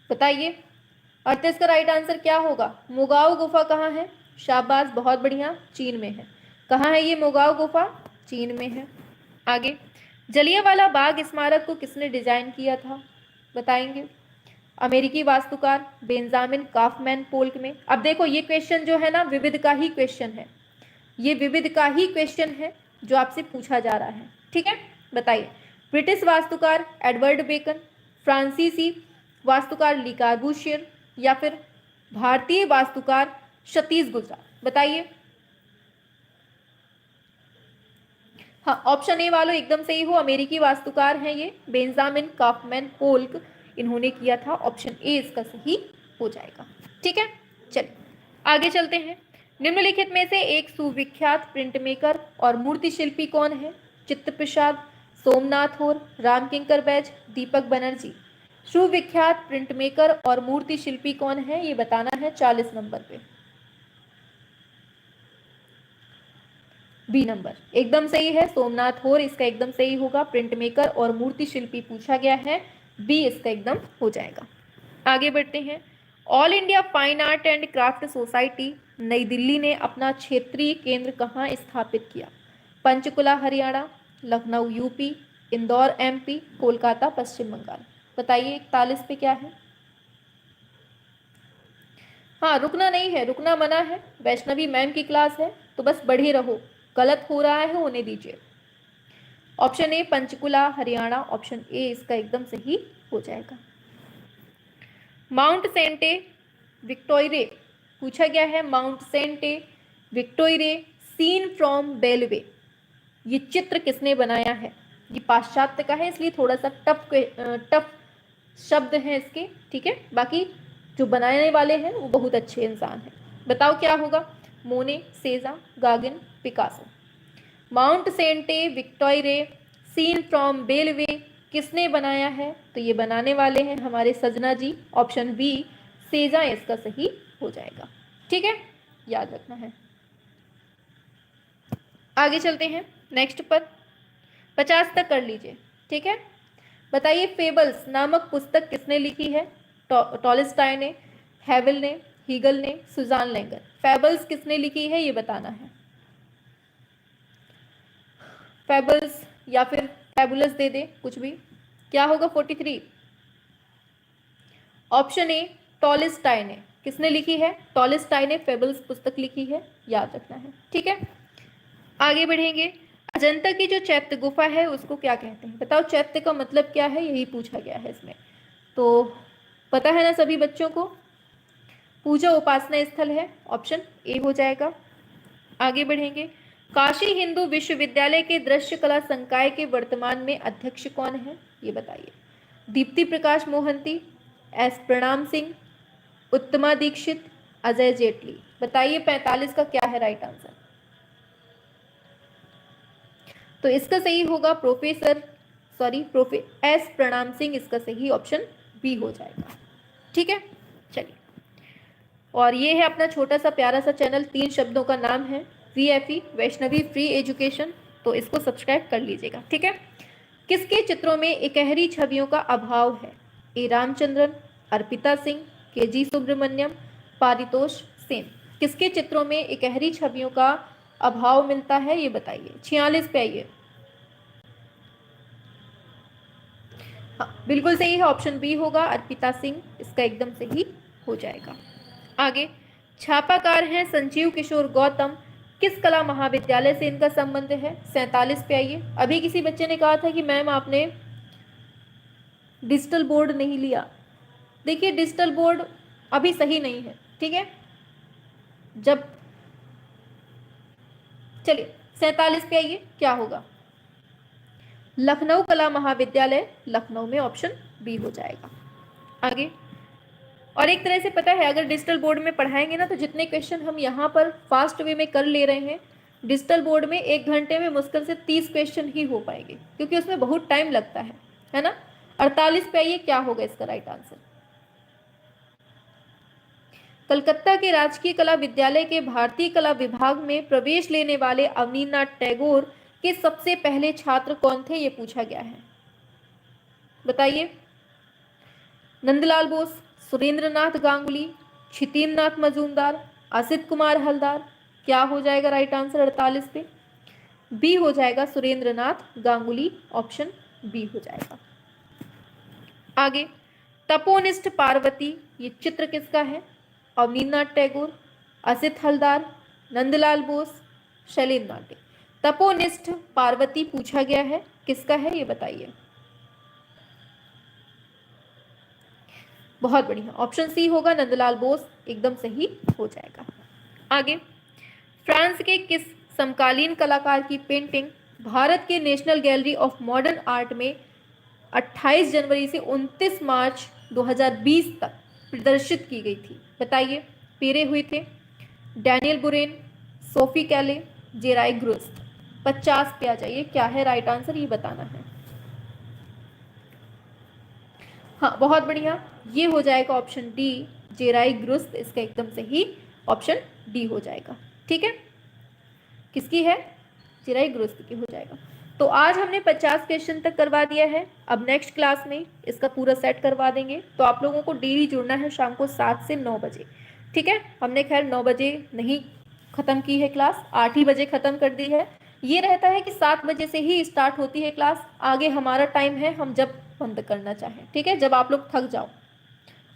बताइए। 38 का राइट आंसर क्या होगा? मोगाओ गुफा कहाँ है? शाबाश, बहुत बढ़िया, चीन में है। कहाँ है ये मोगाओ गुफा? चीन में है। आगे, जलियांवाला बाग स्मारक को किसने डिजाइन किया था? बताएंगे। अमेरिकी वास्तुकार बेंजामिन काफमैन पोल्क में। अब देखो ये क्वेश्चन जो है ना, विविध का ही क्वेश्चन है, ये विविध का ही क्वेश्चन है जो आपसे पूछा जा रहा है। ठीक है, बताइए। ब्रिटिश वास्तुकार एडवर्ड बेकन, फ्रांसीसी वास्तुकार ली कार्बूशियर, या फिर भारतीय वास्तुकार सतीश गुजराल, बताइए। हाँ, ऑप्शन ए वालों एकदम सही हो, अमेरिकी वास्तुकार हैं ये बेंजामिन काफमैन पोल्क, इन्होंने किया था। ऑप्शन ए इसका सही हो जाएगा। ठीक है, चलिए आगे चलते हैं। निम्नलिखित में से एक सुविख्यात प्रिंट मेकर और मूर्ति शिल्पी कौन है? चित्त प्रसाद, सोमनाथ होर, रामकिंकर बैज, दीपक बनर्जी। सुविख्यात प्रिंट मेकर और मूर्ति शिल्पी कौन है ये बताना है 40 नंबर पे। बी नंबर एकदम सही है, सोमनाथ होर इसका एकदम सही होगा। प्रिंट मेकर और मूर्ति शिल्पी पूछा गया है, बी इसका एकदम हो जाएगा। आगे बढ़ते हैं। All India fine art and craft society नई दिल्ली ने अपना क्षेत्रीय केंद्र कहाँ स्थापित किया? पंचकुला हरियाणा, लखनऊ यूपी, इंदौर एमपी, कोलकाता पश्चिम बंगाल। बताइए 41 पे क्या है? हाँ, रुकना नहीं है, रुकना मना है। वैष्णवी मैम की क्लास है तो बस बढ़े रहो, गलत हो रहा है होने दीजिए। Option A Panchkula Haryana, option A इसका एकदम सही हो जाएगा। माउंट सेंटे विक्टोरिया पूछा गया है, mount Sainte Victoire seen from बेलवे, ये चित्र किसने बनाया है? ये पाश्चात्य का है इसलिए थोड़ा सा टफ शब्द है इसके। ठीक है, बाकी जो बनाने वाले हैं वो बहुत अच्छे इंसान हैं। बताओ क्या होगा? Monet, Cezanne, Gauguin, Picasso. Mount Sainte Victoire seen from Bellevue किसने बनाया है? तो ये बनाने वाले हैं हमारे सजना जी, ऑप्शन बी सेजा इसका सही हो जाएगा। ठीक है, याद रखना है। आगे चलते हैं नेक्स्ट पर, 50 तक कर लीजिए। ठीक है, बताइए फेबल्स नामक पुस्तक किसने लिखी है? टॉलस्टॉय ने, हेवल ने, हीगल ने, सुजान लैंगर। फेबल्स किसने लिखी है ये बताना है। फेबल्स या फिर फेबुलस दे दे कुछ भी, क्या होगा 43? ऑप्शन ए टॉलस्टॉय ने। किसने लिखी है? टॉलस्टॉय ने फेबल्स पुस्तक लिखी है, याद रखना है। ठीक है, आगे बढ़ेंगे। अजंता की जो चैत्य गुफा है उसको क्या कहते हैं? बताओ चैत्य का मतलब क्या है, यही पूछा गया है इसमें। तो पता है ना सभी बच्चों को? पूजा उपासना स्थल है, ऑप्शन ए हो जाएगा। आगे बढ़ेंगे। काशी हिंदू विश्वविद्यालय के दृश्य कला संकाय के वर्तमान में अध्यक्ष कौन है, ये बताइए। दीप्ति प्रकाश मोहंती, एस प्रणाम सिंह, उत्तमा दीक्षित, अजय जेटली। बताइए 45 का क्या है राइट आंसर। तो इसका सही होगा एस प्रणाम सिंह, इसका सही ऑप्शन बी हो जाएगा। ठीक है, चलिए। और ये है अपना छोटा सा प्यारा सा चैनल, 3 शब्दों का नाम है VFE, वैष्णवी फ्री एजुकेशन, तो इसको सब्सक्राइब कर लीजिएगा। ठीक है। किसके चित्रों में इकहरी छवियों का अभाव है? ए रामचंद्रन, अर्पिता सिंह, KG सुब्रमण्यम, पारितोष सेन। किसके चित्रों में इकहरी छवियों का अभाव मिलता है, ये बताइए। 46 पे आइए। हाँ, बिल्कुल सही है, ऑप्शन बी होगा, अर्पिता सिंह, इसका एकदम सही हो जाएगा। आगे, छापाकार हैं संजीव किशोर गौतम, किस कला महाविद्यालय से इनका संबंध है? 47 पे आइए। अभी किसी बच्चे ने कहा था कि मैम आपने डिजिटल बोर्ड नहीं लिया। देखिए डिजिटल बोर्ड अभी सही नहीं है, ठीक है। जब चलिए 47 पे आइए, क्या होगा? लखनऊ कला महाविद्यालय, लखनऊ में ऑप्शन बी हो जाएगा। आगे, और एक तरह से पता है अगर डिजिटल बोर्ड में पढ़ाएंगे ना तो जितने क्वेश्चन हम यहाँ पर फास्ट वे में कर ले रहे हैं, डिजिटल बोर्ड में 1 घंटे में मुश्किल से 30 क्वेश्चन ही हो पाएंगे, क्योंकि उसमें बहुत टाइम लगता है ना। 48 पे आइए, क्या होगा इसका राइट आंसर? कलकत्ता के राजकीय कला विद्यालय के भारतीय कला विभाग में प्रवेश लेने वाले अवनींद्रनाथ टैगोर के सबसे पहले छात्र कौन थे, ये पूछा गया है। बताइए। नंदलाल बोस, सुरेंद्रनाथ गांगुली, क्षितिन्द्रनाथ मजूमदार, असित कुमार हलदार। क्या हो जाएगा राइट आंसर 48 पे? बी हो जाएगा, सुरेंद्रनाथ गांगुली, ऑप्शन बी हो जाएगा। आगे, तपोनिष्ठ पार्वती, ये चित्र किसका है? अवनींद्रनाथ टैगोर, असित हलदार, नंदलाल बोस, शैलेंद्र नाटे। तपोनिष्ठ पार्वती पूछा गया है, किसका है ये बताइए। बहुत बढ़िया, ऑप्शन सी होगा, नंदलाल बोस, एकदम सही हो जाएगा। आगे, फ्रांस के किस समकालीन कलाकार की पेंटिंग भारत के national gallery of modern art में 28 जनवरी से 29 मार्च 2020 तक प्रदर्शित की गई थी? बताइए। पेरे हुए थे, डैनियल बुरेन, सोफी कैले, जेराई ग्रुस्त। 50 पे आ जाइए, क्या है राइट आंसर, ये बताना है। हाँ, बहुत बढ़िया, ये हो जाएगा ऑप्शन डी, जेराई ग्रुस्त, इसका एकदम सही ऑप्शन डी हो जाएगा। ठीक है, किसकी है? जेराई ग्रुस्त की हो जाएगा। तो आज हमने 50 क्वेश्चन तक करवा दिया है। अब नेक्स्ट क्लास में इसका पूरा सेट करवा देंगे। तो आप लोगों को डेली जुड़ना है शाम को 7 से 9 बजे। ठीक है, हमने खैर 9 बजे नहीं ख़त्म की है क्लास, 8 ही बजे ख़त्म कर दी है। ये रहता है कि 7 बजे से ही स्टार्ट होती है क्लास, आगे हमारा टाइम है, हम जब बंद करना चाहें। ठीक है, जब आप लोग थक जाओ।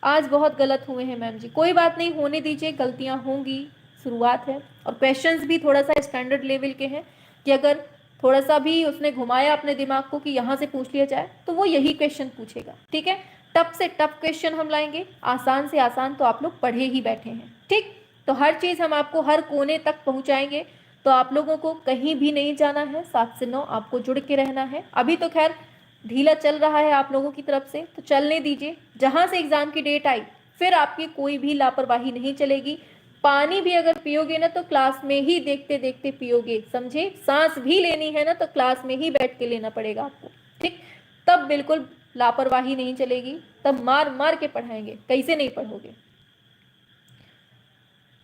आज बहुत गलत हुए हैं मैम जी, कोई बात नहीं, होने दीजिए, गलतियां होंगी, शुरुआत है। और क्वेश्चंस भी थोड़ा सा स्टैंडर्ड लेवल के हैं कि अगर थोड़ा सा भी उसने घुमाया अपने दिमाग को कि यहाँ से पूछ लिया जाए तो वो यही क्वेश्चन पूछेगा। ठीक है, टफ से टफ क्वेश्चन हम लाएंगे, आसान से आसान तो आप लोग पढ़े ही बैठे हैं। ठीक, तो हर चीज़ हम आपको हर कोने तक पहुँचाएंगे, तो आप लोगों को कहीं भी नहीं जाना है। 7 से 9 आपको जुड़ के रहना है। अभी तो खैर ढीला चल रहा है आप लोगों की तरफ से, तो चलने दीजिए। जहाँ से एग्ज़ाम की डेट आई फिर आपकी कोई भी लापरवाही नहीं चलेगी। पानी भी अगर पियोगे ना तो क्लास में ही देखते देखते पियोगे, समझे। सांस भी लेनी है ना तो क्लास में ही बैठ के लेना पड़ेगा आपको। ठीक, तब बिल्कुल लापरवाही नहीं चलेगी, तब मार मार के पढ़ाएंगे, कैसे नहीं पढ़ोगे।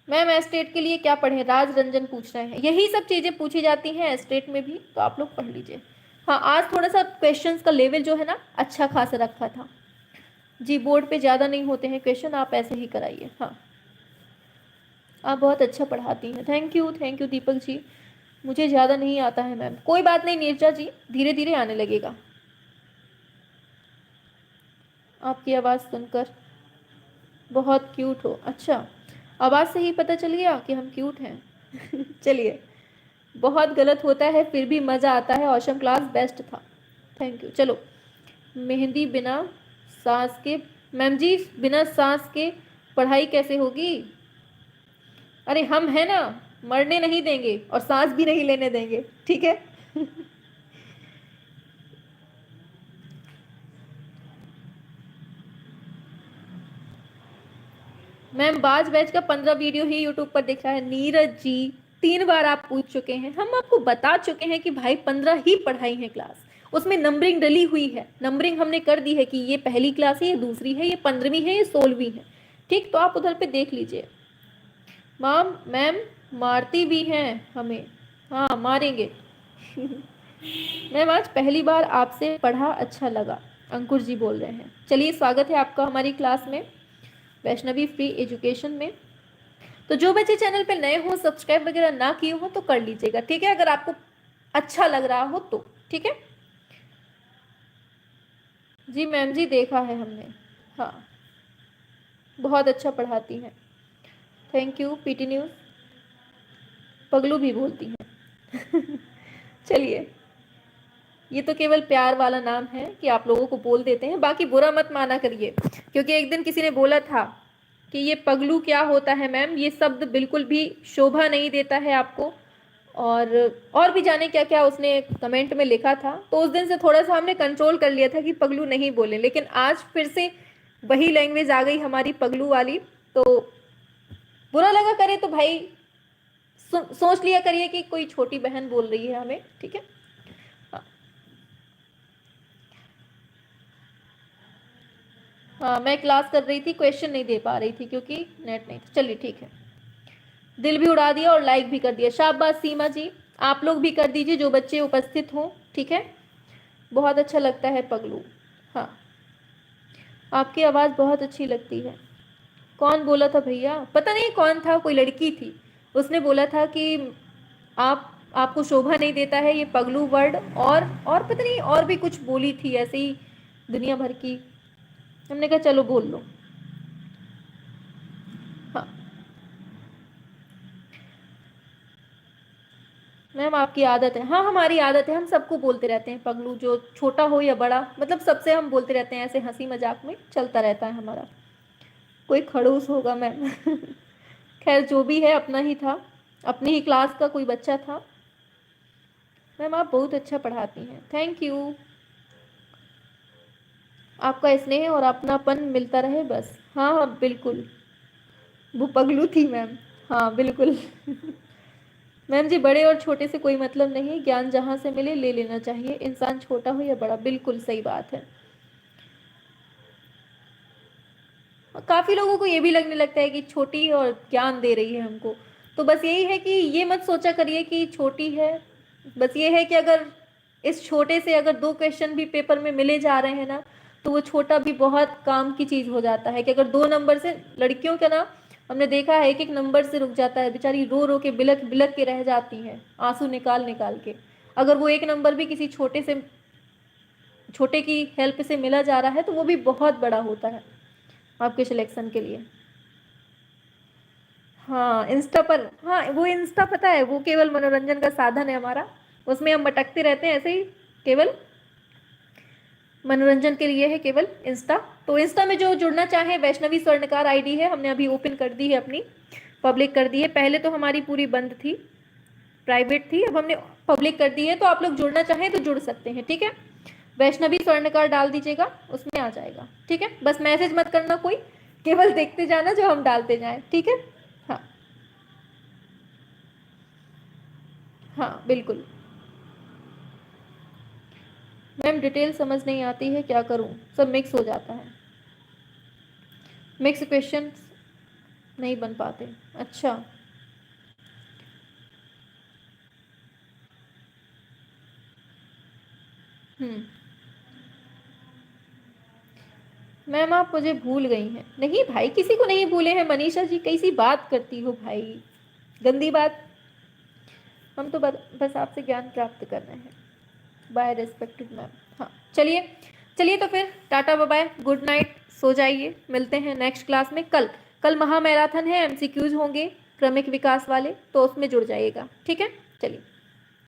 मैम एस्टेट के लिए क्या पढ़े, राज रंजन पूछ रहे हैं। यही सब चीज़ें पूछी जाती हैं एस्टेट में भी, तो आप लोग पढ़ लीजिए। हाँ, आज थोड़ा सा क्वेश्चंस का लेवल जो है ना अच्छा खासा रखा था जी। बोर्ड पे ज़्यादा नहीं होते हैं क्वेश्चन, आप ऐसे ही कराइए। हाँ, आप बहुत अच्छा पढ़ाती हैं, थैंक यू दीपक जी। मुझे ज़्यादा नहीं आता है मैम, कोई बात नहीं नीरजा जी, धीरे धीरे आने लगेगा। आपकी आवाज़ सुनकर बहुत क्यूट हो। अच्छा, आवाज़ से ही पता चल गया कि हम क्यूट हैं। चलिए, बहुत गलत होता है फिर भी मज़ा आता है, ऑसम क्लास बेस्ट था, थैंक यू। चलो, मेहंदी बिना सांस के, मैम जी बिना सांस के पढ़ाई कैसे होगी? अरे हम हैं ना, मरने नहीं देंगे और सांस भी नहीं लेने देंगे, ठीक है। मैम बाज बैच का 15 वीडियो ही यूट्यूब पर दिख रहा है। नीरज जी 3 बार आप पूछ चुके हैं, हम आपको बता चुके हैं कि भाई 15 ही पढ़ाई है क्लास, उसमें नंबरिंग डली हुई है, नंबरिंग हमने कर दी है कि ये पहली क्लास है, ये दूसरी है, ये 15वीं है, ये 16वीं है, ठीक। तो आप उधर पे देख लीजिए। मैम मारती भी हैं हमें, हाँ मारेंगे। मैम आज पहली बार आपसे पढ़ा, अच्छा लगा, अंकुर जी बोल रहे हैं। चलिए स्वागत है आपका हमारी क्लास में, वैष्णवी फ्री एजुकेशन में। तो जो बच्चे चैनल पे नए हो, सब्सक्राइब वगैरह ना किए हो तो कर लीजिएगा, ठीक है, अगर आपको अच्छा लग रहा हो तो, ठीक है। जी मैम जी देखा है हमने, हाँ बहुत अच्छा पढ़ाती हैं, थैंक यू। पीटी न्यूज़ पगलू भी बोलती हैं। चलिए, ये तो केवल प्यार वाला नाम है कि आप लोगों को बोल देते हैं, बाकी बुरा मत माना करिए, क्योंकि एक दिन किसी ने बोला था कि ये पगलू क्या होता है मैम, ये शब्द बिल्कुल भी शोभा नहीं देता है आपको, और भी जाने क्या क्या उसने कमेंट में लिखा था। तो उस दिन से थोड़ा सा हमने कंट्रोल कर लिया था कि पगलू नहीं बोले, लेकिन आज फिर से वही लैंग्वेज आ गई हमारी पगलू वाली। तो बुरा लगा करे तो भाई सोच लिया करिए कि कोई छोटी बहन बोल रही है हमें, ठीक है। हाँ मैं क्लास कर रही थी, क्वेश्चन नहीं दे पा रही थी क्योंकि नेट नहीं था। चलिए ठीक है, दिल भी उड़ा दिया और लाइक भी कर दिया, शाबाश सीमा जी। आप लोग भी कर दीजिए जो बच्चे उपस्थित हों, ठीक है। बहुत अच्छा लगता है पगलू, हाँ आपकी आवाज़ बहुत अच्छी लगती है। कौन बोला था भैया, पता नहीं कौन था, कोई लड़की थी, उसने बोला था कि आपको शोभा नहीं देता है ये पगलू वर्ड, और पता नहीं और भी कुछ बोली थी ऐसे ही दुनिया भर की। हमने कहा चलो बोल लो, हाँ मैम आपकी आदत है, हाँ हमारी आदत है, हम सबको बोलते रहते हैं पगलू, जो छोटा हो या बड़ा, मतलब सबसे हम बोलते रहते हैं, ऐसे हंसी मजाक में चलता रहता है हमारा। कोई खड़ूस होगा मैम। खैर जो भी है अपना ही था, अपनी ही क्लास का कोई बच्चा था। मैम आप बहुत अच्छा पढ़ाती हैं, थैंक यू। आपका स्नेह और अपनापन मिलता रहे बस। हाँ हाँ बिल्कुल, वो पगलू थी मैम, हाँ बिल्कुल। मैम जी बड़े और छोटे से कोई मतलब नहीं, ज्ञान जहाँ से मिले ले लेना चाहिए, इंसान छोटा हो या बड़ा, बिल्कुल सही बात है। काफ़ी लोगों को ये भी लगने लगता है कि छोटी और ज्ञान दे रही है हमको, तो बस यही है कि ये मत सोचा करिए कि छोटी है, बस ये है कि अगर इस छोटे से अगर 2 क्वेश्चन भी पेपर में मिले जा रहे हैं ना, तो वो छोटा भी बहुत काम की चीज़ हो जाता है। कि अगर 2 नंबर से, लड़कियों का ना हमने देखा है एक एक नंबर से रुक जाता है, बेचारी रो रो के बिलक बिलक के रह जाती हैं, आंसू निकाल निकाल के। अगर वो एक नंबर भी किसी छोटे की हेल्प से मिला जा रहा है तो वो भी बहुत बड़ा होता है आपके सिलेक्शन के लिए। हाँ इंस्टा पर, हाँ वो इंस्टा पता है वो केवल मनोरंजन का साधन है हमारा, उसमें हम भटकते रहते हैं ऐसे ही, केवल मनोरंजन के लिए है केवल इंस्टा। तो इंस्टा में जो जुड़ना चाहे, वैष्णवी स्वर्णकार आईडी है, हमने अभी ओपन कर दी है अपनी, पब्लिक कर दी है, पहले तो हमारी पूरी बंद थी, प्राइवेट थी, अब हमने पब्लिक कर दी है, तो आप लोग जुड़ना चाहें तो जुड़ सकते हैं, ठीक है। वैष्णवी स्वर्णकार डाल दीजिएगा, उसमें आ जाएगा, ठीक है। बस मैसेज मत करना कोई, केवल देखते जाना जो हम डालते जाएं, ठीक है। हाँ हाँ बिल्कुल। मैम डिटेल समझ नहीं आती है, क्या करूं, सब मिक्स हो जाता है, मिक्स क्वेश्चन नहीं बन पाते। अच्छा मैम आप मुझे भूल गई हैं, नहीं भाई किसी को नहीं भूले हैं, मनीषा जी कैसी बात करती हो भाई, गंदी बात। हम तो बस आपसे ज्ञान प्राप्त कर रहे हैं, बाय रिस्पेक्टेड मैम। हाँ चलिए, चलिए तो फिर tata bye bye, good night, सो जाइए, मिलते हैं नेक्स्ट क्लास में। कल महा मैराथन है, एमसीक्यूज होंगे क्रमिक विकास वाले, तो उसमें जुड़ जाइएगा, ठीक है। चलिए।